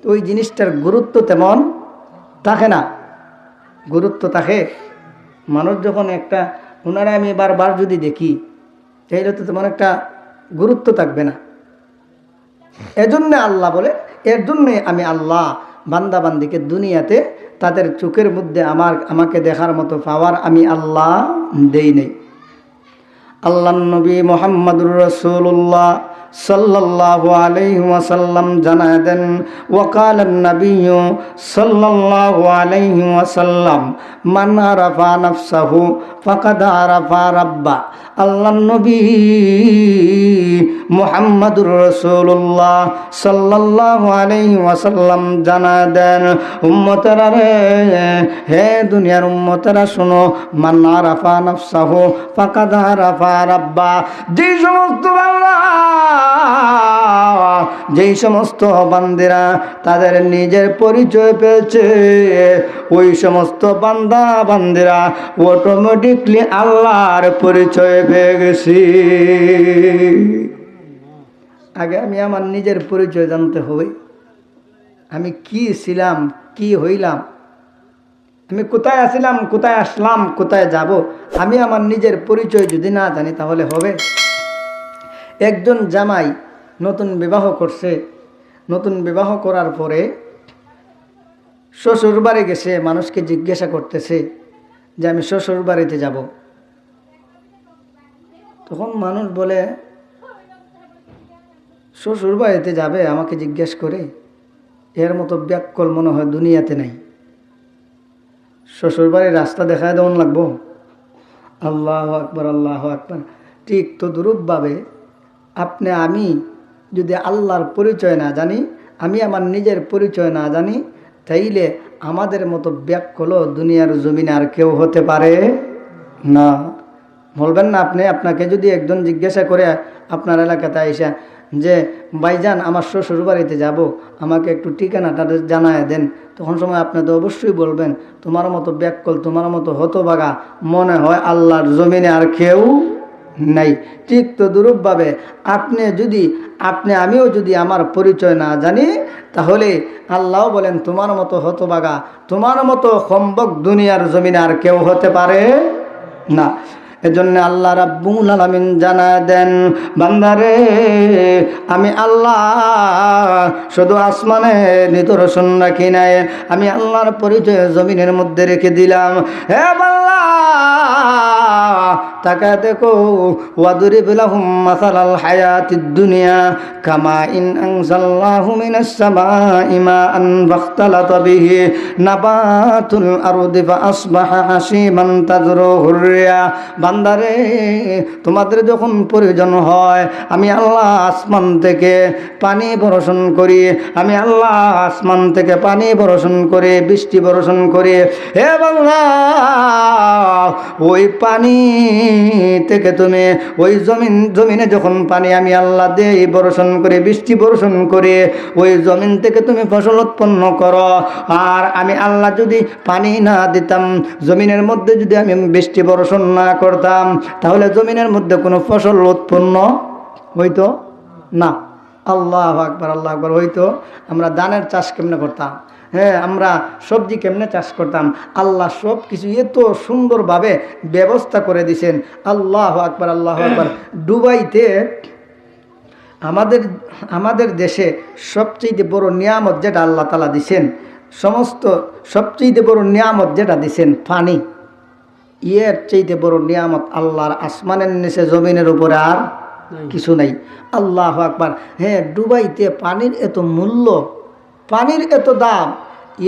তো ওই জিনিসটার গুরুত্ব তেমন থাকে না। গুরুত্ব থাকে মানুষ যখন একটা, ওনারা আমি বারবার যদি দেখি, তাহলে তো তেমন একটা গুরুত্ব থাকবে না। এজন্য আল্লাহ বলে, এর জন্যে আমি আল্লাহ বান্দাবান্দিকে দুনিয়াতে তাদের চোখের মধ্যে আমাকে দেখার মতো পাওয়ার আমি আল্লাহ দেই নেই। আল্লাহর নবী মুহাম্মদুর রাসূলুল্লাহ সাল্লাল্লাহু আলাইহি ওয়াসাল্লাম জানায় দেন, ওয়াকালান নাবিয়্যু সাল্লাল্লাহু আলাইহি ওয়াসাল্লাম, মান আরাফা নাফসাহু ফাকাদ আরাফা রাব্বা। আল্লাহর নবী মুহাম্মদুর রাসূলুল্লাহ সাল্লাল্লাহু আলাইহি ওয়াসাল্লাম জানায় দেন, উম্মতেরা রে, হে দুনিয়ার উম্মতেরা শোনো, মান আরাফা নাফসাহু ফাকাদ আরাফা রাব্বা। যে সমস্ত বান্দা যেই সমস্ত বান্দারা তাদের নিজের পরিচয় পেয়েছে, ওই সমস্ত বান্দা বান্দিরা অটোমেটিকলি আল্লাহর পরিচয় পেয়ে গেছি। আগে আমি আমার নিজের পরিচয় জানতে হবে। আমি কি ছিলাম, কি হইলাম, আমি কোথায় আসিলাম, কোথায় আসলাম, কোথায় যাব, আমি আমার নিজের পরিচয় যদি না জানি তাহলে হবে? একজন জামাই নতুন বিবাহ করছে, নতুন বিবাহ করার পরে শ্বশুর বাড়ি গেছে, মানুষকে জিজ্ঞাসা করতেছে যে আমি শ্বশুর বাড়িতে যাব। তখন মানুষ বলে শ্বশুর বাড়িতে যাবে আমাকে জিজ্ঞেস করে? এর মতো ব্যাককল মনে হয় দুনিয়াতে নাই। শ্বশুর বাড়ির রাস্তা দেখায় দেওয়ান লাগবো? আল্লাহু আকবার, আল্লাহু আকবার। ঠিক তদ্রূপভাবে আমি যদি আল্লাহর পরিচয় না জানি, আমি আমার নিজের পরিচয় না জানি, তাইলে আমাদের মতো ব্যাককল দুনিয়ার জমিনে আর কেউ হতে পারে না। বলবেন না আপনি? আপনাকে যদি একজন জিজ্ঞাসা করে আপনার এলাকাতে আইসা যে ভাইজান আমার শ্বশুর বাড়িতে যাব, আমাকে একটু ঠিকানাটা জানায় দেন, তখন সময় আপনি তো অবশ্যই বলবেন তোমার মতো ব্যাককল, তোমার মতো হতভাগা মনে হয় আল্লাহর জমিনে আর কেউ নাই। ঠিক তদ্রূপভাবে আমিও যদি আমার পরিচয় না জানি, তাহলে আল্লাহ বলেন তোমার মতো হতভাগা, তোমার মতো সম্ভব দুনিয়ার জমিনে আর কেউ হতে পারে না। এজন্য আল্লাহ রাব্বুল আলামিন জানায় দেন, বান্দারে আমি আল্লাহ শুধু আসমানে নিদর্শন রাখি নাই, আমি আল্লাহর পরিচয় জমিনের মধ্যে রেখে দিলাম। হে বান্দা তাকা দেখো, ওয়াদরিব লাহুম মাসালাল হায়াতিদ দুনিয়া কামা ইন আনজালনাহু মিনাস সামাই মাআন ফাখতালাতা বিহি নাবাতুল আরদি ফাআসবাহা হাসিমান তাযরুহুর রিয়া। বান্দারে তোমাদের যখন প্রয়োজন হয়, আমি আল্লাহ আসমান থেকে পানি বর্ষণ করি, আমি আল্লাহ আসমান থেকে পানি বর্ষণ করে বৃষ্টি বর্ষণ করে। হে বান্দা ওই পানি থেকে তুমি ওই জমিনে যখন পানি আমি আল্লাহ দেই বর্ষণ করে, বৃষ্টি বর্ষণ করে, ওই জমিন থেকে তুমি ফসল উৎপন্ন করো। আর আমি আল্লাহ যদি পানি না দিতাম, জমিনের মধ্যে যদি আমি বৃষ্টি বর্ষণ না করতাম, তাহলে জমিনের মধ্যে কোনো ফসল উৎপন্ন হইতো না। আল্লাহু আকবার, আল্লাহু আকবার। হইতো আমরা ধানের চাষ কেমনে করতাম, হ্যাঁ আমরা সবজি কেমনে চাষ করতাম, আল্লাহ সব কিছু এত সুন্দরভাবে ব্যবস্থা করে দিয়েছেন। আল্লাহু আকবার, আল্লাহু আকবার। দুবাইতে আমাদের দেশে সবচেয়ে বড় নিয়ামত যেটা আল্লাহ তাআলা দিছেন, সবচেয়ে বড় নিয়ামত যেটা দিছেন পানি। এর চাইতে বড় নিয়ামত আল্লাহর আসমানের নিচে জমিনের উপরে আর কিছু নাই। আল্লাহু আকবার। হ্যাঁ, দুবাইতে পানির এত মূল্য, পানির এত দাম,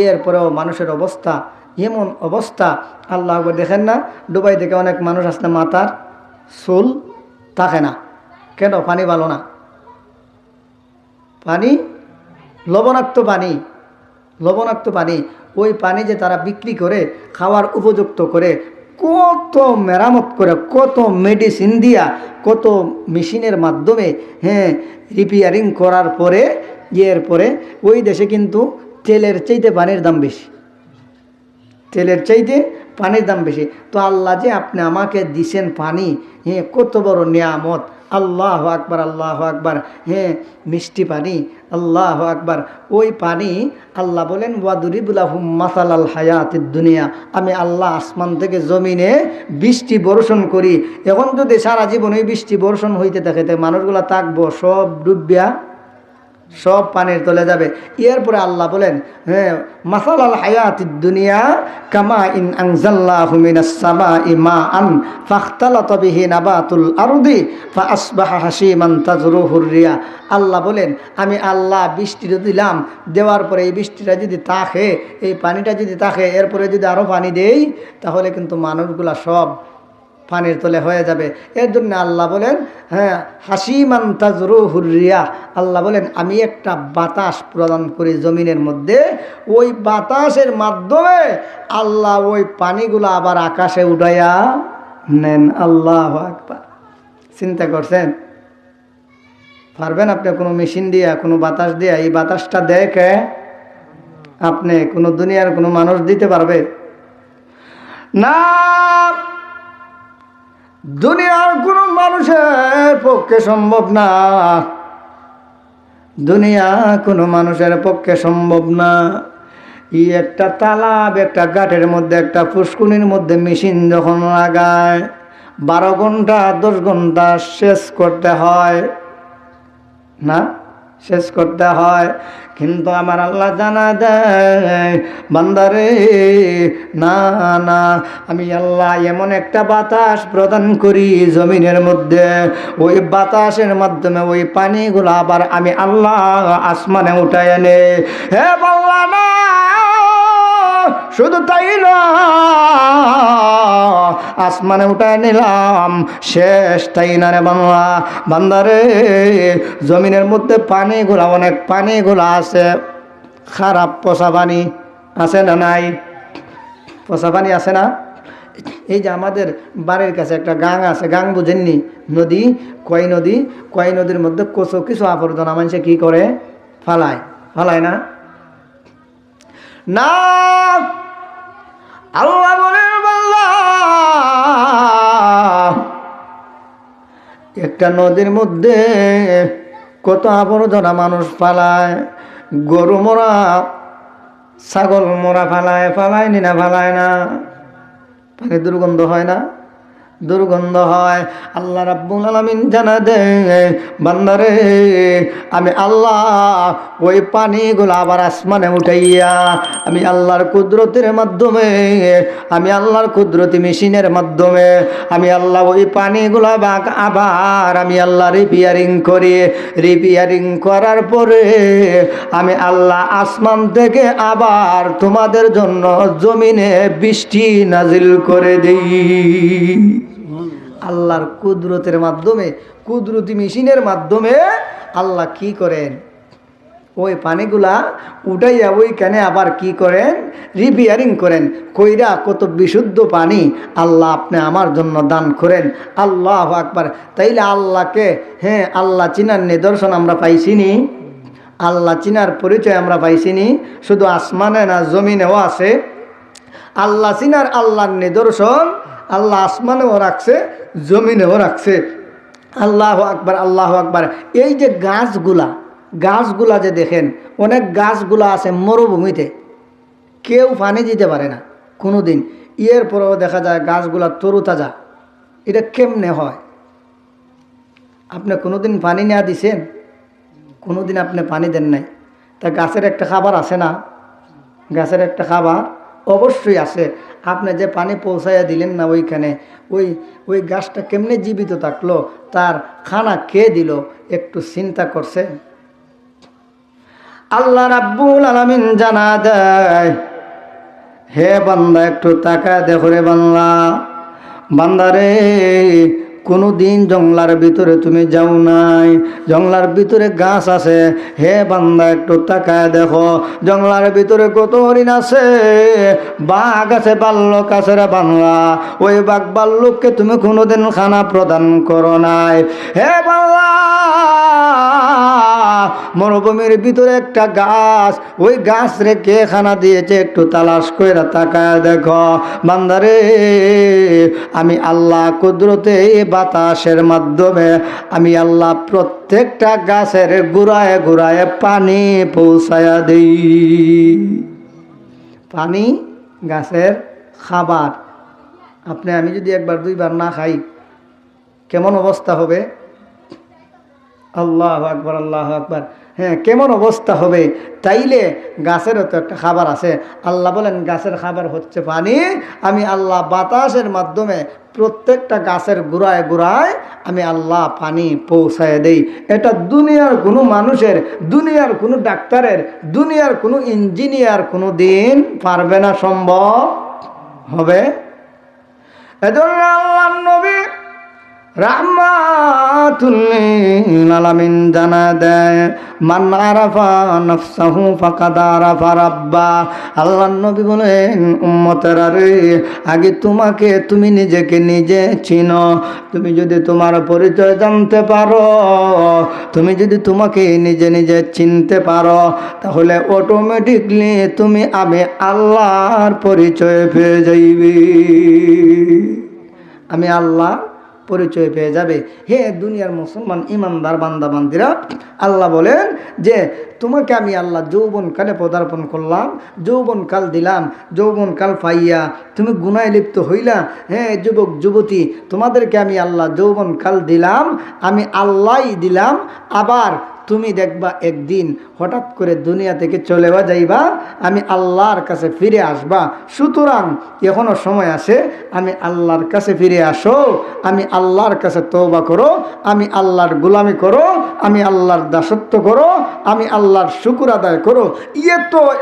এরপরেও মানুষের অবস্থা এমন অবস্থা। আল্লাহ আকবার। দেখেন না, দুবাই থেকে অনেক মানুষ আসলে মাথার চুল থাকে না কেন? পানি ভালো না, পানি লবণাক্ত পানি, লবণাক্ত পানি। ওই পানি যে তারা বিক্রি করে খাওয়ার উপযুক্ত করে, কত মেরামত করে, কত মেডিসিন দিয়া, কত মেশিনের মাধ্যমে হ্যাঁ রিপেয়ারিং করার পরে এরপরে ওই দেশে কিন্তু তেলের চাইতে পানির দাম বেশি, তেলের চাইতে পানির দাম বেশি। তো আল্লাহ যে আপনি আমাকে দিছেন পানি, হ্যাঁ কত বড় নিয়ামত। আল্লাহু আকবার, আল্লাহু আকবার। হ্যাঁ মিষ্টি পানি, আল্লাহু আকবার। ওই পানি আল্লাহ বলেন ওয়াদরিব লাহুম মাসালাল হায়াতিদ দুনিয়া, আমি আল্লাহ আসমান থেকে জমিনে বৃষ্টি বর্ষণ করি। এখন যদি সারা জীবন ওই বৃষ্টি বর্ষণ হইতে থাকে, তো মানুষগুলা থাকবো সব ডুবিয়া, সব পানির তলে যাবে। এরপরে আল্লাহ বলেন হ্যাঁ মাসালাল হায়াতিদ দুনিয়া কামা ইন আনজালনাহু মিনাস সামাই মাআন ফাখতালাতা বিহি নাবাতুল আরদি ফাআসবাহা হাসিমান তাযরুহুর রিয়া। আল্লাহ বলেন আমি আল্লাহ বৃষ্টি দিলাম, দেওয়ার পরে এই বৃষ্টিটা যদি থাকে, এই পানিটা যদি থাকে, এরপরে যদি আরও পানি দেই, তাহলে কিন্তু মানুষগুলা সব পানির তলে হয়ে যাবে। এর জন্য আল্লাহ বলেন হ্যাঁ হাসিমান তাযরুহুর রিয়া। আল্লাহ বলেন আমি একটা বাতাস প্রদান করি জমিনের মধ্যে, ওই বাতাসের মাধ্যমে আল্লাহ ওই পানিগুলো আবার আকাশে উঠাইয়া নেন। আল্লাহু আকবার। চিন্তা করছেন? পারবেন আপনি কোনো মেশিন দিয়া, কোনো বাতাস দিয়া? এই বাতাসটা দেখে আপনি কোনো দুনিয়ার কোনো মানুষ দিতে পারবে না। দুনিয়ার কোনো মানুষের পক্ষে সম্ভব না, দুনিয়া কোনো মানুষের পক্ষে সম্ভব না। এই একটা তালাব, একটা ঘাটের মধ্যে, একটা পুষ্কুনির মধ্যে মেশিন যখন লাগায় 12 ঘন্টা 10 ঘন্টা শেষ করতে হয় না, শেষ করতে হয়। কিন্তু আমার আল্লাহ জানা দেয়, বান্দারে না না, আমি আল্লাহ এমন একটা বাতাস প্রদান করি জমিনের মধ্যে, ওই বাতাসের মাধ্যমে ওই পানিগুলো আবার আমি আল্লাহ আসমানে উঠায় এনে, হে বাংলা না, শুধু তাই না, আসমানে উঠায় নিলাম, শেষ তাই না রে বাংলা, বান্দারে জমিনের মধ্যে পানিগুলা, অনেক পানিগুলা আছে খারাপ, পচা পানি আছে না নাই? পচা পানি আছে না? এই যে আমাদের বাড়ির কাছে একটা গাং আছে, গাং বুঝেননি? নদী, কয় নদী, কয় নদীর মধ্যে কিছু কিছু আবর্জনা মানুষে কি করে ফালায়, ফালায় না? না, আল্লাহ বলেন বান্দা, একটা নদীর মধ্যে কত আবর্জনা মানুষ ফালায়, গরু মোরা, ছাগল মোরা ফালায়, ফালায় নি না? ফালায় না? পানি দুর্গন্ধ হয় না? দুর্গন্ধ হয়। আল্লাহ রাব্বুল আলামিন জানা দেয়, বান্দারে আমি আল্লাহ ওই পানিগুলো আবার আসমানে উঠাইয়া, আমি আল্লাহর কুদরতের মাধ্যমে, আমি আল্লাহর কুদরতি মেশিনের মাধ্যমে আমি আল্লাহ ওই পানিগুলো আবার আমি আল্লাহ রিপেয়ারিং করি, রিপেয়ারিং করার পরে আমি আল্লাহ আসমান থেকে আবার তোমাদের জন্য জমিনে বৃষ্টি নাজিল করে দিই। আল্লাহর কুদরতের মাধ্যমে, কুদরতি মেশিনের মাধ্যমে আল্লাহ কি করেন, ওই পানিগুলা উঠাইয়া ওইখানে আবার কি করেন, রিপেয়ারিং করেন, কইরা কত বিশুদ্ধ পানি আল্লাহ আপনি আমার জন্য দান করেন। আল্লাহু আকবার। তাইলে আল্লাহকে, হ্যাঁ, আল্লাহ চিনার নিদর্শন আমরা পাইছিনি, আল্লাহ চিনার পরিচয় আমরা পাইছিনি, শুধু আসমানে না জমিনেও আছে আল্লাহ চিনার, আল্লাহর নিদর্শন আল্লাহ আসমানেও রাখছে, জমিনেও রাখছে। আল্লাহু আকবার, আল্লাহু আকবার। এই যে গাছগুলা, গাছগুলা যে দেখেন, অনেক গাছগুলা আছে মরুভূমিতে, কেউ পানি দিতে পারে না কোনো দিন, এর পরেও দেখা যায় গাছগুলা তরুতাজা। এটা কেমনে হয়? আপনি কোনোদিন পানি নেওয়া দিছেন? কোনোদিন আপনি পানি দেন নাই, তা গাছের একটা খাবার আছে না? গাছের একটা খাবার অবশ্যই আছে। আপনি যে পানি পৌঁছাইয়া দিলেন না ওইখানে, ওই ওই গাছটা কেমনে জীবিত থাকলো, তার খানা কে দিল, একটু চিন্তা করছেন? আল্লাহ রাব্বুল আলামিন জানা দেয়, হে বান্দা একটু তাকায় দেখো রে বান্দা, বান্দারে কোনো দিন জঙ্গলার ভিতরে তুমি যাও নাই, জঙ্গলার ভিতরে গাছ আছে, হে বান্দা একটু তাকায় দেখো, জঙ্গলার ভিতরে কত হরিণ আছে, বাঘ আছে, ভাল্লুক আছে রে বাংলা, ওই বাঘ ভাল্লুককে তুমি কোনোদিন খানা প্রদান করো নাই। হে বাংলা, মরুভূমির ভিতরে একটা গাছ, ওই গাছ রে কে খানা দিয়েছে একটু তালাশ করে তাকায় দেখো। বান্দারে আমি আল্লাহ কুদরতে বাতাসের মাধ্যমে আমি আল্লাহ প্রত্যেকটা গাছের গোড়ায় গোড়ায় পানি পৌঁছায়া দিই। পানি গাছের খাবার। আপনি আমি যদি একবার দুইবার না খাই কেমন অবস্থা হবে? আল্লাহু আকবার, আল্লাহু আকবার। হ্যাঁ, কেমন অবস্থা হবে? তাইলে গাছেরও তো একটা খাবার আছে। আল্লাহ বলেন গাছের খাবার হচ্ছে পানি। আমি আল্লাহ বাতাসের মাধ্যমে প্রত্যেকটা গাছের গোড়ায় গোড়ায় আমি আল্লাহ পানি পৌঁছায় দেই। এটা দুনিয়ার কোনো মানুষের, দুনিয়ার কোনো ডাক্তারের, দুনিয়ার কোনো ইঞ্জিনিয়ার কোনো দিন পারবে না, সম্ভব হবে। এজন্য আল্লাহর নবী রাহমাতুল লিল আলামিন জানা দেয়, মান আরাফা নাফসাহু ফাকাদ আরাফা রাব্বা। আল্লাহর নবী বলেন, উম্মতেরা রে, আগে তুমি নিজেকে নিজে চিনো। তুমি যদি তোমার পরিচয় জানতে পারো, তুমি যদি তোমাকে নিজে নিজে চিনতে পারো, তাহলে অটোমেটিকলি তুমি আমি আল্লাহর পরিচয় পেয়ে যাইবে। আমি আল্লাহ পরিচয় পেয়ে যাবে। হে দুনিয়ার মুসলমান ইমানদার বান্দা বান্দিরা, আল্লাহ বলেন যে তোমাকে আমি আল্লাহ যৌবনকালে পদার্পণ করলাম, যৌবনকাল দিলাম, যৌবনকাল পাইয়া তুমি গুনায় লিপ্ত হইলা। হ্যাঁ যুবক যুবতী, তোমাদেরকে আমি আল্লাহ যৌবনকাল দিলাম, আমি আল্লাহই দিলাম। আবার তুমি দেখবা একদিন হঠাৎ করে দুনিয়া থেকে চলে যাইবা, আমি আল্লাহর কাছে ফিরে আসবা। সুতরাং এখনো সময় আছে, আমি আল্লাহর কাছে ফিরে আসো, আমি আল্লাহর কাছে তওবা করো, আমি আল্লাহর গোলামি করো, আমি আল্লাহর দাসত্ব করো, আমি আল্লাহর শুকর আদায় করো।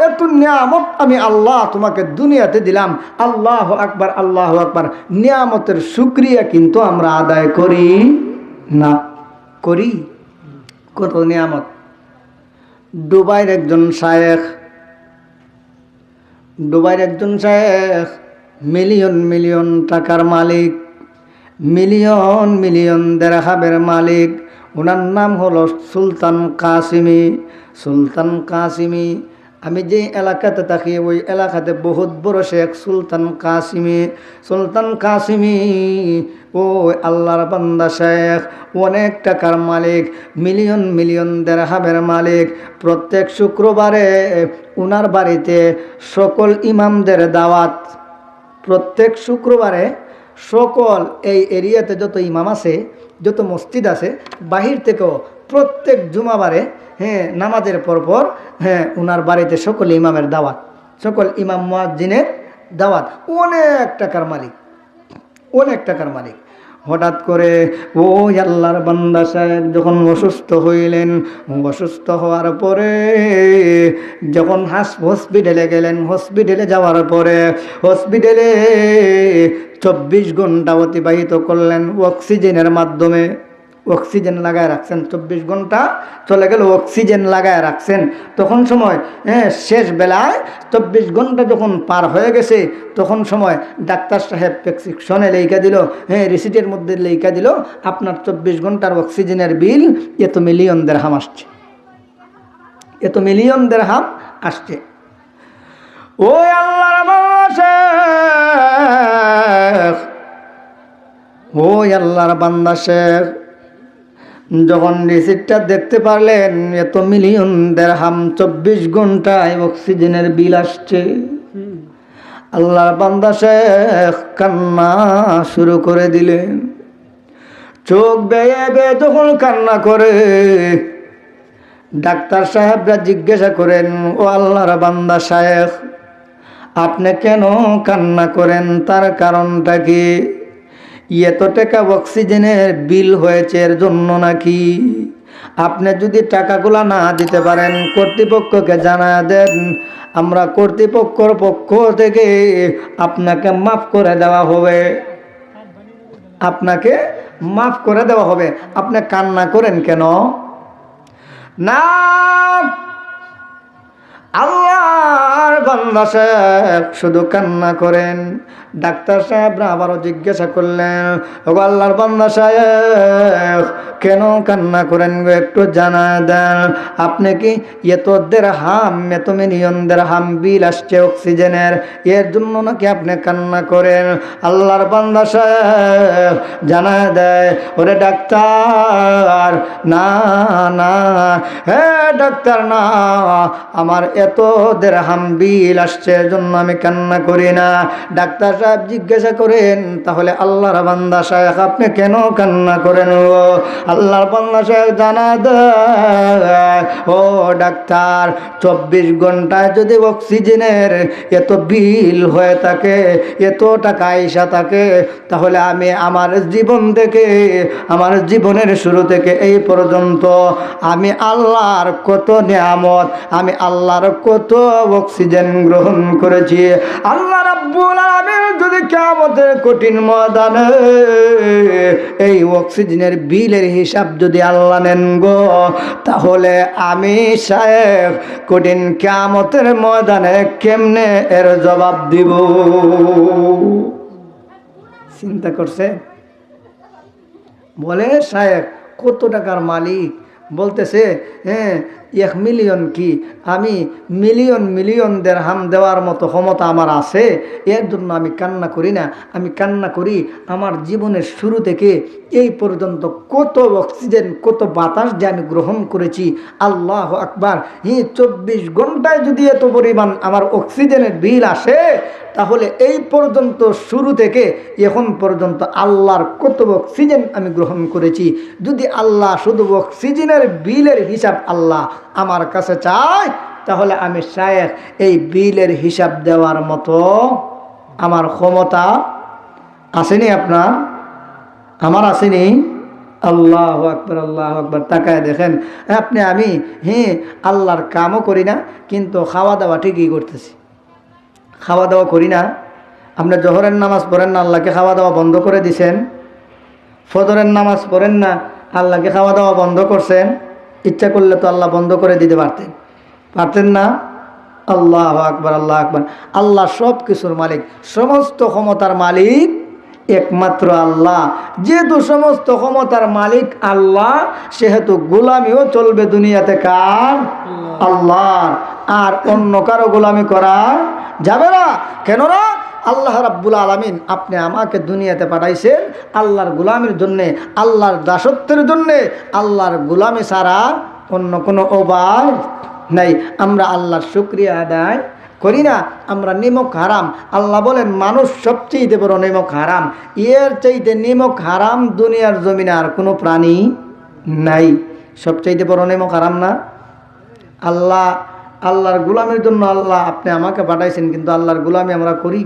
এত নিয়ামত আমি আল্লাহ তোমাকে দুনিয়াতে দিলাম। আল্লাহু আকবার, আল্লাহু আকবার। নিয়ামতের শুকরিয়া কিন্তু আমরা আদায় করি না। করি? কত নিয়ামত। দুবাইয়ের একজন শায়েখ মিলিয়ন মিলিয়ন টাকার মালিক, মিলিয়ন মিলিয়ন দেরহামের মালিক। ওনার নাম হলো সুলতান কাসিমি। আমি যে এলাকাতে থাকি ওই এলাকাতে বহুত বড় শেখ সুলতান কাসিমি। ও আল্লাহর বান্দা শেখ, অনেক টাকার মালিক, মিলিয়ন মিলিয়ন দেরহামের মালিক। প্রত্যেক শুক্রবারে ওনার বাড়িতে সকল ইমামদের দাওয়াত। প্রত্যেক শুক্রবারে সকল এই এরিয়াতে যত ইমাম আছে, যত মসজিদ আছে, বাহির থেকেও প্রত্যেক জুমাবারে নামাজের পরপর ওনার বাড়িতে সকল ইমামের দাওয়াত, সকল ইমাম মুয়াজ্জিনের দাওয়াত। অনেক টাকার মালিক। হঠাৎ করে ওই আল্লাহর বান্দা সাহেব যখন অসুস্থ হইলেন, অসুস্থ হওয়ার পরে যখন হসপিটালে গেলেন, হসপিটালে যাওয়ার পরে হসপিটালে 24 ঘন্টা অতিবাহিত করলেন অক্সিজেনের মাধ্যমে। অক্সিজেন লাগায় রাখছেন, 24 ঘন্টা চলে গেল, অক্সিজেন লাগায় রাখছেন। তখন সময় শেষ বেলায় 24 ঘন্টা যখন পার হয়ে গেছে, তখন সময় ডাক্তার সাহেব প্রেসক্রিপশনে লেখা দিল, রিসিটের মধ্যে লেখা দিল, আপনার 24 ঘন্টার অক্সিজেনের বিল এত মিলিয়ন দিরহাম আসছে, এত মিলিয়ন দিরহাম আসছে। ওই আল্লাহর বান্দা শেখ যখন রিসিটটা দেখতে পারলেন, এত মিলিয়ন দিরহাম 24 ঘন্টায় অক্সিজেনের বিল আসছে, আল্লাহর বান্দা শেখ কান্না শুরু করে দিলেন। চোখ বেয়ে বেয়ে যখন কান্না করে, ডাক্তার সাহেবরা জিজ্ঞাসা করেন, ও আল্লাহর বান্দা শেখ, আপনি কেন কান্না করেন? তার কারণটা কি? এত টাকা অক্সিজেনের বিল হয়েছে এর জন্য নাকি? আপনি যদি টাকাগুলা না দিতে পারেন, কর্তৃপক্ষকে জানা দেন, আমরা কর্তৃপক্ষের পক্ষ থেকে আপনাকে মাফ করে দেওয়া হবে, আপনাকে মাফ করে দেওয়া হবে। আপনি কান্না করেন কেন? না, আল্লাহর বান্দা সাহেব শুধু কান্না করেন। ডাক্তার সাহেবরা আবারও জিজ্ঞাসা করলেন, ও আল্লাহর বান্দা সাহেব কেন কান্না করেন গো, একটু জানা দেন। আপনি কি এত মিলিয়ন দিরহাম বিল আসছে অক্সিজেনের, এর জন্য নাকি আপনি কান্না করেন? আল্লাহর বান্দা সাহেব জানা দেয়, ওরে ডাক্তার, না না, ডাক্তার না, আমার এত দিরহাম বিল আসছে এর জন্য আমি কান্না করি না। ডাক্তার সাহেব জিজ্ঞাসা করেন, তাহলে আল্লাহর বান্দা সাহেব আপনি কেন কান্না করেন? ও আল্লাহর বান্দা সাহেব জানা দেয়, ও ডাক্তার, 24 ঘন্টায় যদি অক্সিজেনের এত বিল হয়ে থাকে, এত টাকা আইসা থাকে, তাহলে আমি আমার জীবন থেকে, আমার জীবনের শুরু থেকে এই পর্যন্ত আমি আল্লাহর কত নিয়ামত, আমি আল্লাহর কত অক্সিজেন গ্রহণ করেছি। আল্লাহ রাব্বুল আলামিন যদি কিয়ামতের কঠিন ময়দানে এই অক্সিজেনের বিলের হিসাব যদি আল্লাহ নেন গো, তাহলে আমি শায়েখ কঠিন কিয়ামতের ময়দানে কেমনে এর জবাব দিব? চিন্তা করছে? বলে শায়েখ কত টাকার মালিক, বলতেছে হ্যাঁ 1 মিলিয়ন কি, আমি মিলিয়ন মিলিয়ন দিরহাম দেওয়ার মতো ক্ষমতা আমার আছে। এর জন্য আমি কান্না করি না, আমি কান্না করি আমার জীবনের শুরু থেকে এই পর্যন্ত কত অক্সিজেন কত বাতাস যে আমি গ্রহণ করেছি। আল্লাহু আকবার। 24 ঘন্টায় যদি এত পরিমাণ আমার অক্সিজেনের বিল আসে, তাহলে এই পর্যন্ত শুরু থেকে এখন পর্যন্ত আল্লাহর কত অক্সিজেন আমি গ্রহণ করেছি। যদি আল্লাহ শুধু অক্সিজেনের বিলের হিসাব আল্লাহ আমার কাছে চায়, তাহলে আমি শায়েখ এই বিলের হিসাব দেওয়ার মতো আমার ক্ষমতা আসেনি আপনার, আমার আসেনি। আল্লাহু আকবার, আল্লাহু আকবার। তাকায় দেখেন আপনি আমি আল্লাহর কামও করি না, কিন্তু খাওয়া দাওয়া ঠিকই করতেছি। খাওয়া দাওয়া করি না। আপনি জোহরের নামাজ পড়েন না, আল্লাহকে খাওয়া দাওয়া বন্ধ করে দিছেন। ফজরের নামাজ পড়েন না, আল্লাহকে খাওয়া দাওয়া বন্ধ করছেন। ইচ্ছা করলে তো আল্লাহ বন্ধ করে দিতে পারতেন, পারতেন না? আল্লাহু আকবার, আল্লাহু আকবার। আল্লাহ সব কিছুর মালিক, সমস্ত ক্ষমতার মালিক একমাত্র আল্লাহ। যেহেতু সমস্ত ক্ষমতার মালিক আল্লাহ, সেহেতু গোলামিও চলবে দুনিয়াতে কার? আল্লাহর। আর অন্য কারো গোলামি করা যাবে না। কেননা আল্লাহ রাব্বুল আলামিন আপনি আমাকে দুনিয়াতে পাঠাইছেন আল্লাহর গোলামির জন্যে, আল্লাহর দাসত্বের জন্যে। আল্লাহর গোলামি ছাড়া অন্য কোনো উপায় নাই। আমরা আল্লাহর শুকরিয়া আদায় করি না, আমরা নিমক হারাম। আল্লাহ বলেন মানুষ সবচেয়ে বড় নিমক হারাম। এর চাইতে নিমক হারাম দুনিয়ার জমিনে আর কোনো প্রাণী নাই। সবচেয়ে বড় নিমক হারাম না? আল্লাহর গোলামির জন্য আল্লাহ আপনি আমাকে পাঠাইছেন, কিন্তু আল্লাহর গোলামি আমরা করি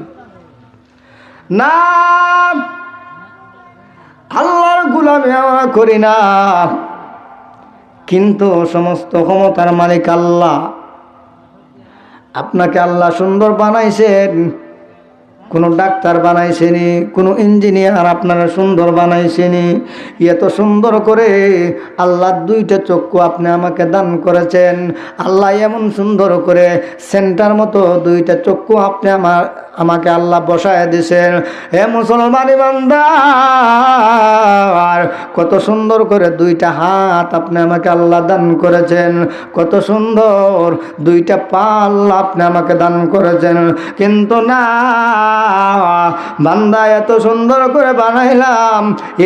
না। আল্লাহর গোলামি আমরা করি না, কিন্তু সমস্ত ক্ষমতার মালিক আল্লাহ। আপনাকে আল্লাহ সুন্দর বানাইছেন, কোনো ডাক্তার বানাইছেনি, কোনো ইঞ্জিনিয়ার আপনারা সুন্দর বানাইছেনি। এত সুন্দর করে আল্লাহ 2টা চক্ষু আপনি আমাকে দান করেছেন। আল্লাহ এমন সুন্দর করে সেন্টার মতো 2টা চক্ষু আপনি আমাকে আল্লাহ বসায় দিয়েছেন। হে মুসলমান ইমানদার, কত সুন্দর করে 2টা হাত আপনি আমাকে আল্লাহ দান করেছেন। কত সুন্দর 2টা পা আল্লাহ আপনি আমাকে দান করেছেন। কিন্তু না, বান্দা এত সুন্দর করে বানাইলাম,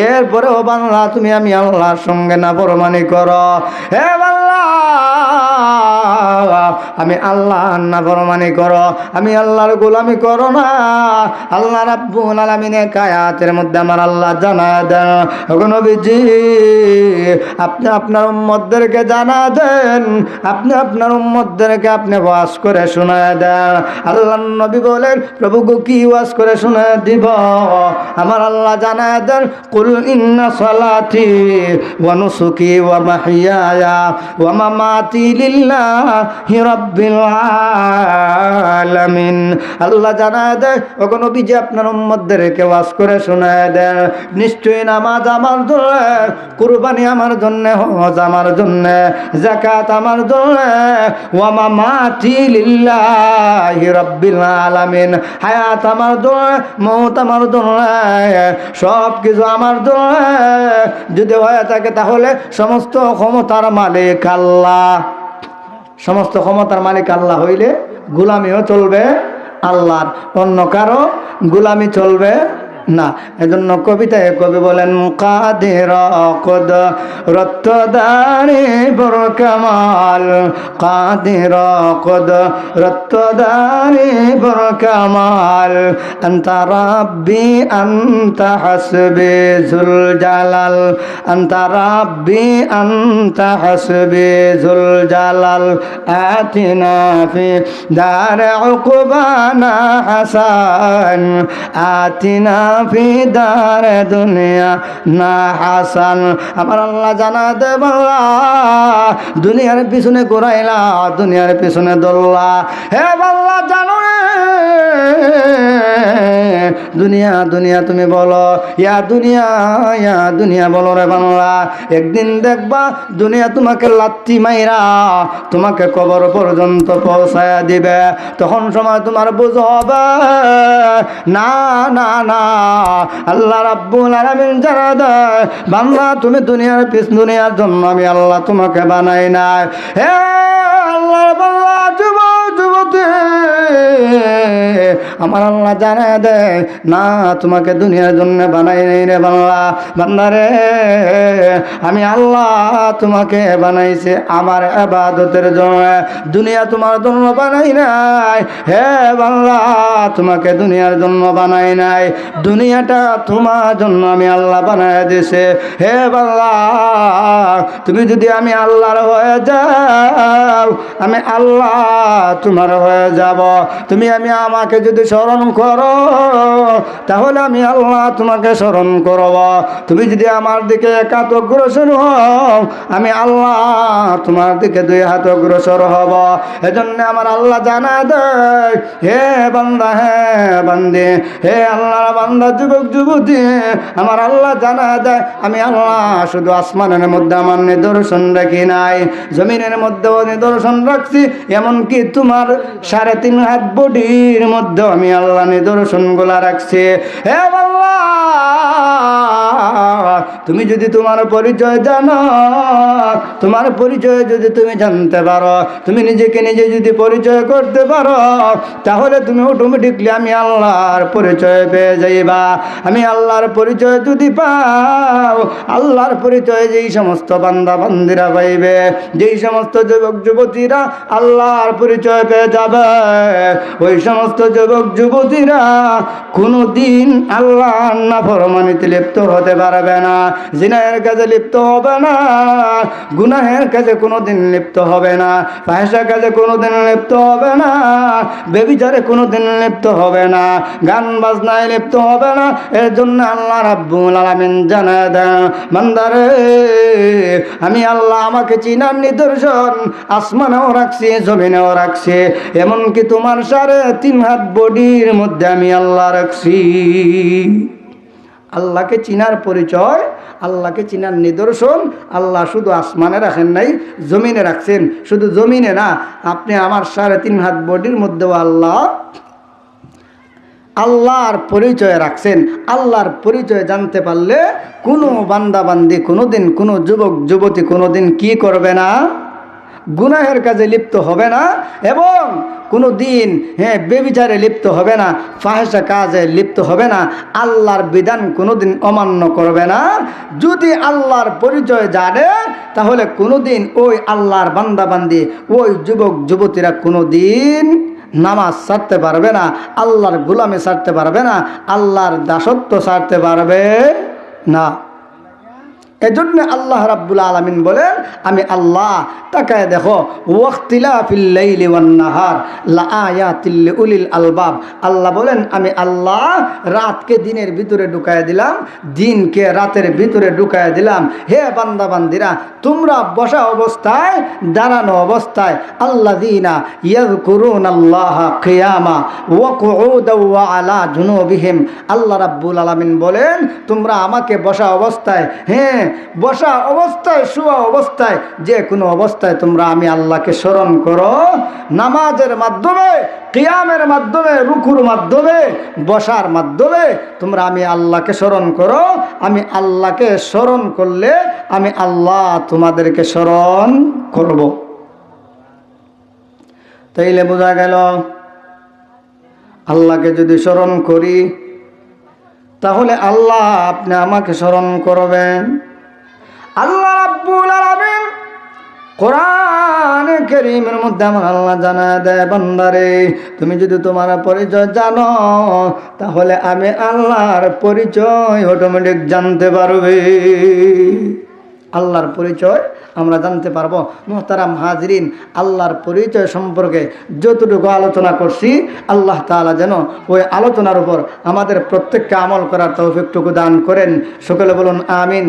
এরপরেও বান্দা তুমি আমি আল্লাহর সঙ্গে নাফরমানি করো। হে বান্দা, আমি আল্লাহর নাফরমানি করো, আমি আল্লাহর গোলামি করো না। আল্লাহ রাব্বুল আলামিনের আয়াতের মধ্যে আমার আল্লাহ জানায় দেন, ওগো নবীজি আপনি আপনার উম্মতদেরকে জানা দেন, আপনি আপনার উম্মতদেরকে আপনি ওয়াজ করে শোনায় দেন। আল্লাহর নবী বলেন, প্রভু গো কি ওয়াজ করে শোনায় দিব? আমার আল্লাহ জানায় দেন, কুল ইন্না সালাতি ওয়া নুসুকি ওয়া মাহইয়ায়া ওয়া মামাতি লিল্লাহি রাব্বিল আলামিন। আল্লাহ জানায় দেয়, ওগো নবীজি আপনার উম্মতদেরকে ওয়াজ করে শোনায় দেন, নিশ্চয়ই নামাজ আমার জন্য, কুরবানি আমার জন্য, হজ আমার জন্য, যাকাত আমার জন্য, ওয়া মামাতি লিল্লাহি রাব্বিল আলামিন। হায়াত আমার জন্য, মওত আমার জন্য, সব কিছু আমার জন্য। যদি হয়ে থাকে তাহলে সমস্ত ক্ষমতার মালিক আল্লাহ। সমস্ত ক্ষমতার মালিক আল্লাহ হইলে গোলামিও চলবে আল্লাহর, অন্য কারো গোলামি চলবে না। এজন্য কবিতায় কবি বলেন, কাদের কুদরতদারি বড় কামাল, কাদের কুদরতদারি বড় কামাল, আনতা রাব্বি আনতা হাসবি যুল জালাল, আনতা রাব্বি আনতা হাসবি যুল জালাল, আতিনা ফি দার উকবানা হাসান, আতিনা ফি দারে দুনিয়া না হাসান। আমার আল্লাহ জানা দে বাংলা, দুনিয়ার পিছনে ঘুরাইলা, দুনিয়ার পিছনে দৌড়লা। হে বাংলা জানো রে, দুনিয়া দুনিয়া তুমি বলো, ইয়া দুনিয়া বলো রে বাংলা। একদিন দেখবা দুনিয়া তোমাকে লাত্তি মাইরা তোমাকে কবর পর্যন্ত পৌঁছায়া দিবে। তখন সময় তোমার বুঝ হবে না না না, আল্লাহ রাব্বুল আলামিন জানা দেয় বান্দা তুমি দুনিয়ার জন্য আমি আল্লাহ তোমাকে বানাই নাই। হে আল্লাহর বান্দা, যুবতী, আমার আল্লাহ জানা দেয় না তোমাকে দুনিয়ার জন্য বানাই নাই রে বান্দা রে, আমি আল্লাহ তোমাকে বানাইছে আমার ইবাদতের জন্য, দুনিয়া তোমার জন্য বানাই নাই। হে বান্দা, তোমাকে দুনিয়ার জন্য বানাই নাই, দুনিয়াটা তোমার জন্য আমি আল্লাহ বানায় দিয়েছে। হে বান্দা, তুমি যদি আমি আল্লাহর হয়ে যাও, আমি আল্লাহ তোমার হয়ে যাব। তুমি আমাকে যদি স্মরণ করো, তাহলে আমি আল্লাহ তোমাকে স্মরণ করব। তুমি যদি আমার দিকে এক হাত অগ্রসর হও, আমি আল্লাহ তোমার দিকে দুই হাত অগ্রসর হব। এজন্য আমার আল্লাহ জানা দেয়, হে বান্দা, হে বান্দে, হে আল্লাহর বান্দা, যুবক যুবতী, আমার আল্লাহ জানা দেয় আমি আল্লাহ শুধু আসমানের মধ্যে আমার নিদর্শন রাখি নাই, জমিনের মধ্যেও নিদর্শন রাখছি। এমনকি তোমার 3.5 হাত বডির মধ্যে আমি আল্লাহ নিদর্শন গুলা রাখছি। হে আল্লাহ, তুমি যদি তোমার পরিচয় জানো, তোমার পরিচয় যদি তুমি জানতে পারো, তুমি নিজেকে নিজে যদি পরিচয় করতে পারো, তাহলে তুমি অটোমেটিকলি আমি আল্লাহর পরিচয় পেয়ে যাইবা। আমি আল্লাহর পরিচয় যদি পাও, আল্লাহর পরিচয় যেই সমস্ত বান্দা বান্দিরা পাইবে, যেই সমস্ত যুবক যুবতীরা আল্লাহর পরিচয় পেয়ে যাবে, ওই সমস্ত যুবক যুবতীরা কোনোদিন আল্লাহর নাফরমানিতে লিপ্ত হতে পারবে না, জিনার কাজে লিপ্ত হবে না, গুনাহের কাজে কোনোদিন লিপ্ত হবে না, ফাহিশা কাজে কোনোদিন লিপ্ত হবে না, ব্যভিচারে কোনোদিন লিপ্ত হবে না, গান বাজনায় লিপ্ত হবে না। এর জন্য আল্লাহ রাব্বুল আলামিন জানায় দেন, বান্দারে আমি আল্লাহ আমাকে চিনার নিদর্শন আসমানেও রাখছি, জমিনেও রাখছি, এমনকি তোমার 3.5 হাত বডির মধ্যে আমি আল্লাহ রাখছি। আল্লাহকে চিনার পরিচয়, আল্লাহকে চিনার নিদর্শন আল্লাহ শুধু আসমানে রাখেন নাই, জমিনে রাখছেন। শুধু জমিনে না, আপনি আমার 3.5 হাত বডির মধ্যেও আল্লাহর পরিচয় রাখছেন। আল্লাহর পরিচয় জানতে পারলে কোনো বান্দাবান্দি কোনোদিন, কোনো যুবক যুবতী কোনোদিন কি করবে না, গুনাহের কাজে লিপ্ত হবে না, এবং কোনো দিন বেবিচারে লিপ্ত হবে না, ফাহিশা কাজে লিপ্ত হবে না, আল্লাহর বিধান কোনোদিন অমান্য করবে না। যদি আল্লাহর পরিচয় জানে, তাহলে কোনোদিন ওই আল্লাহর বান্দাবান্দি, ওই যুবক যুবতীরা কোনোদিন নামাজ ছাড়তে পারবে না, আল্লাহর গোলামি ছাড়তে পারবে না, আল্লাহর দাসত্ব ছাড়তে পারবে না। এজন্য আল্লাহ রাব্বুল আলামিন বলেন, আমি আল্লাহ, তাকায় দেখো, ওয়াখতিলাফিল লাইলি ওয়ান নাহার লাআয়াতিল লিউলিল আলবাব। আল্লাহ বলেন আমি আল্লাহ রাতকে দিনের ভিতরে ঢুকায় দিলাম, দিনকে রাতের ভিতরে ঢুকায় দিলাম। হে বান্দা বান্দিরা, তোমরা বসা অবস্থায়, দাঁড়ানো অবস্থায়, আল্লাযীনা ইয়াযকুরুনাল্লাহা কিয়ামা ওয়া কুউদাও ওয়া আলা জুনুবিহিম। আল্লাহ রাব্বুল আলামিন বলেন তোমরা আমাকে বসা অবস্থায়, বসা অবস্থায়, শোয়া অবস্থায়, যে কোনো অবস্থায় তোমরা আমি আল্লাহকে স্মরণ করো। নামাজের মাধ্যমে, কিয়ামের মাধ্যমে, রুকুর মাধ্যমে, বসার মাধ্যমে তোমরা আমি আল্লাহকে স্মরণ করো। আমি আল্লাহকে স্মরণ করলে আমি আল্লাহ তোমাদেরকে স্মরণ করব। তাইলে বোঝা গেল আল্লাহকে যদি স্মরণ করি, তাহলে আল্লাহ আপনি আমাকে স্মরণ করবেন। আল্লাহ রাব্বুল আলামিন কোরআনে কারীমের মধ্যে আমার আল্লাহ জানায় দেয়, বান্দারে তুমি যদি তোমার পরিচয় জানো, তাহলে আমি আল্লাহর পরিচয় অটোমেটিক জানতে পারবে। আল্লাহর পরিচয় আমরা জানতে পারবো। মুহতারাম হাজরিন, আল্লাহর পরিচয় সম্পর্কে যতটুকু আলোচনা করছি, আল্লাহ তাআলা যেন ওই আলোচনার উপর আমাদের প্রত্যেককে আমল করার তৌফিকটুকু দান করেন। সকলে বলুন আমিন।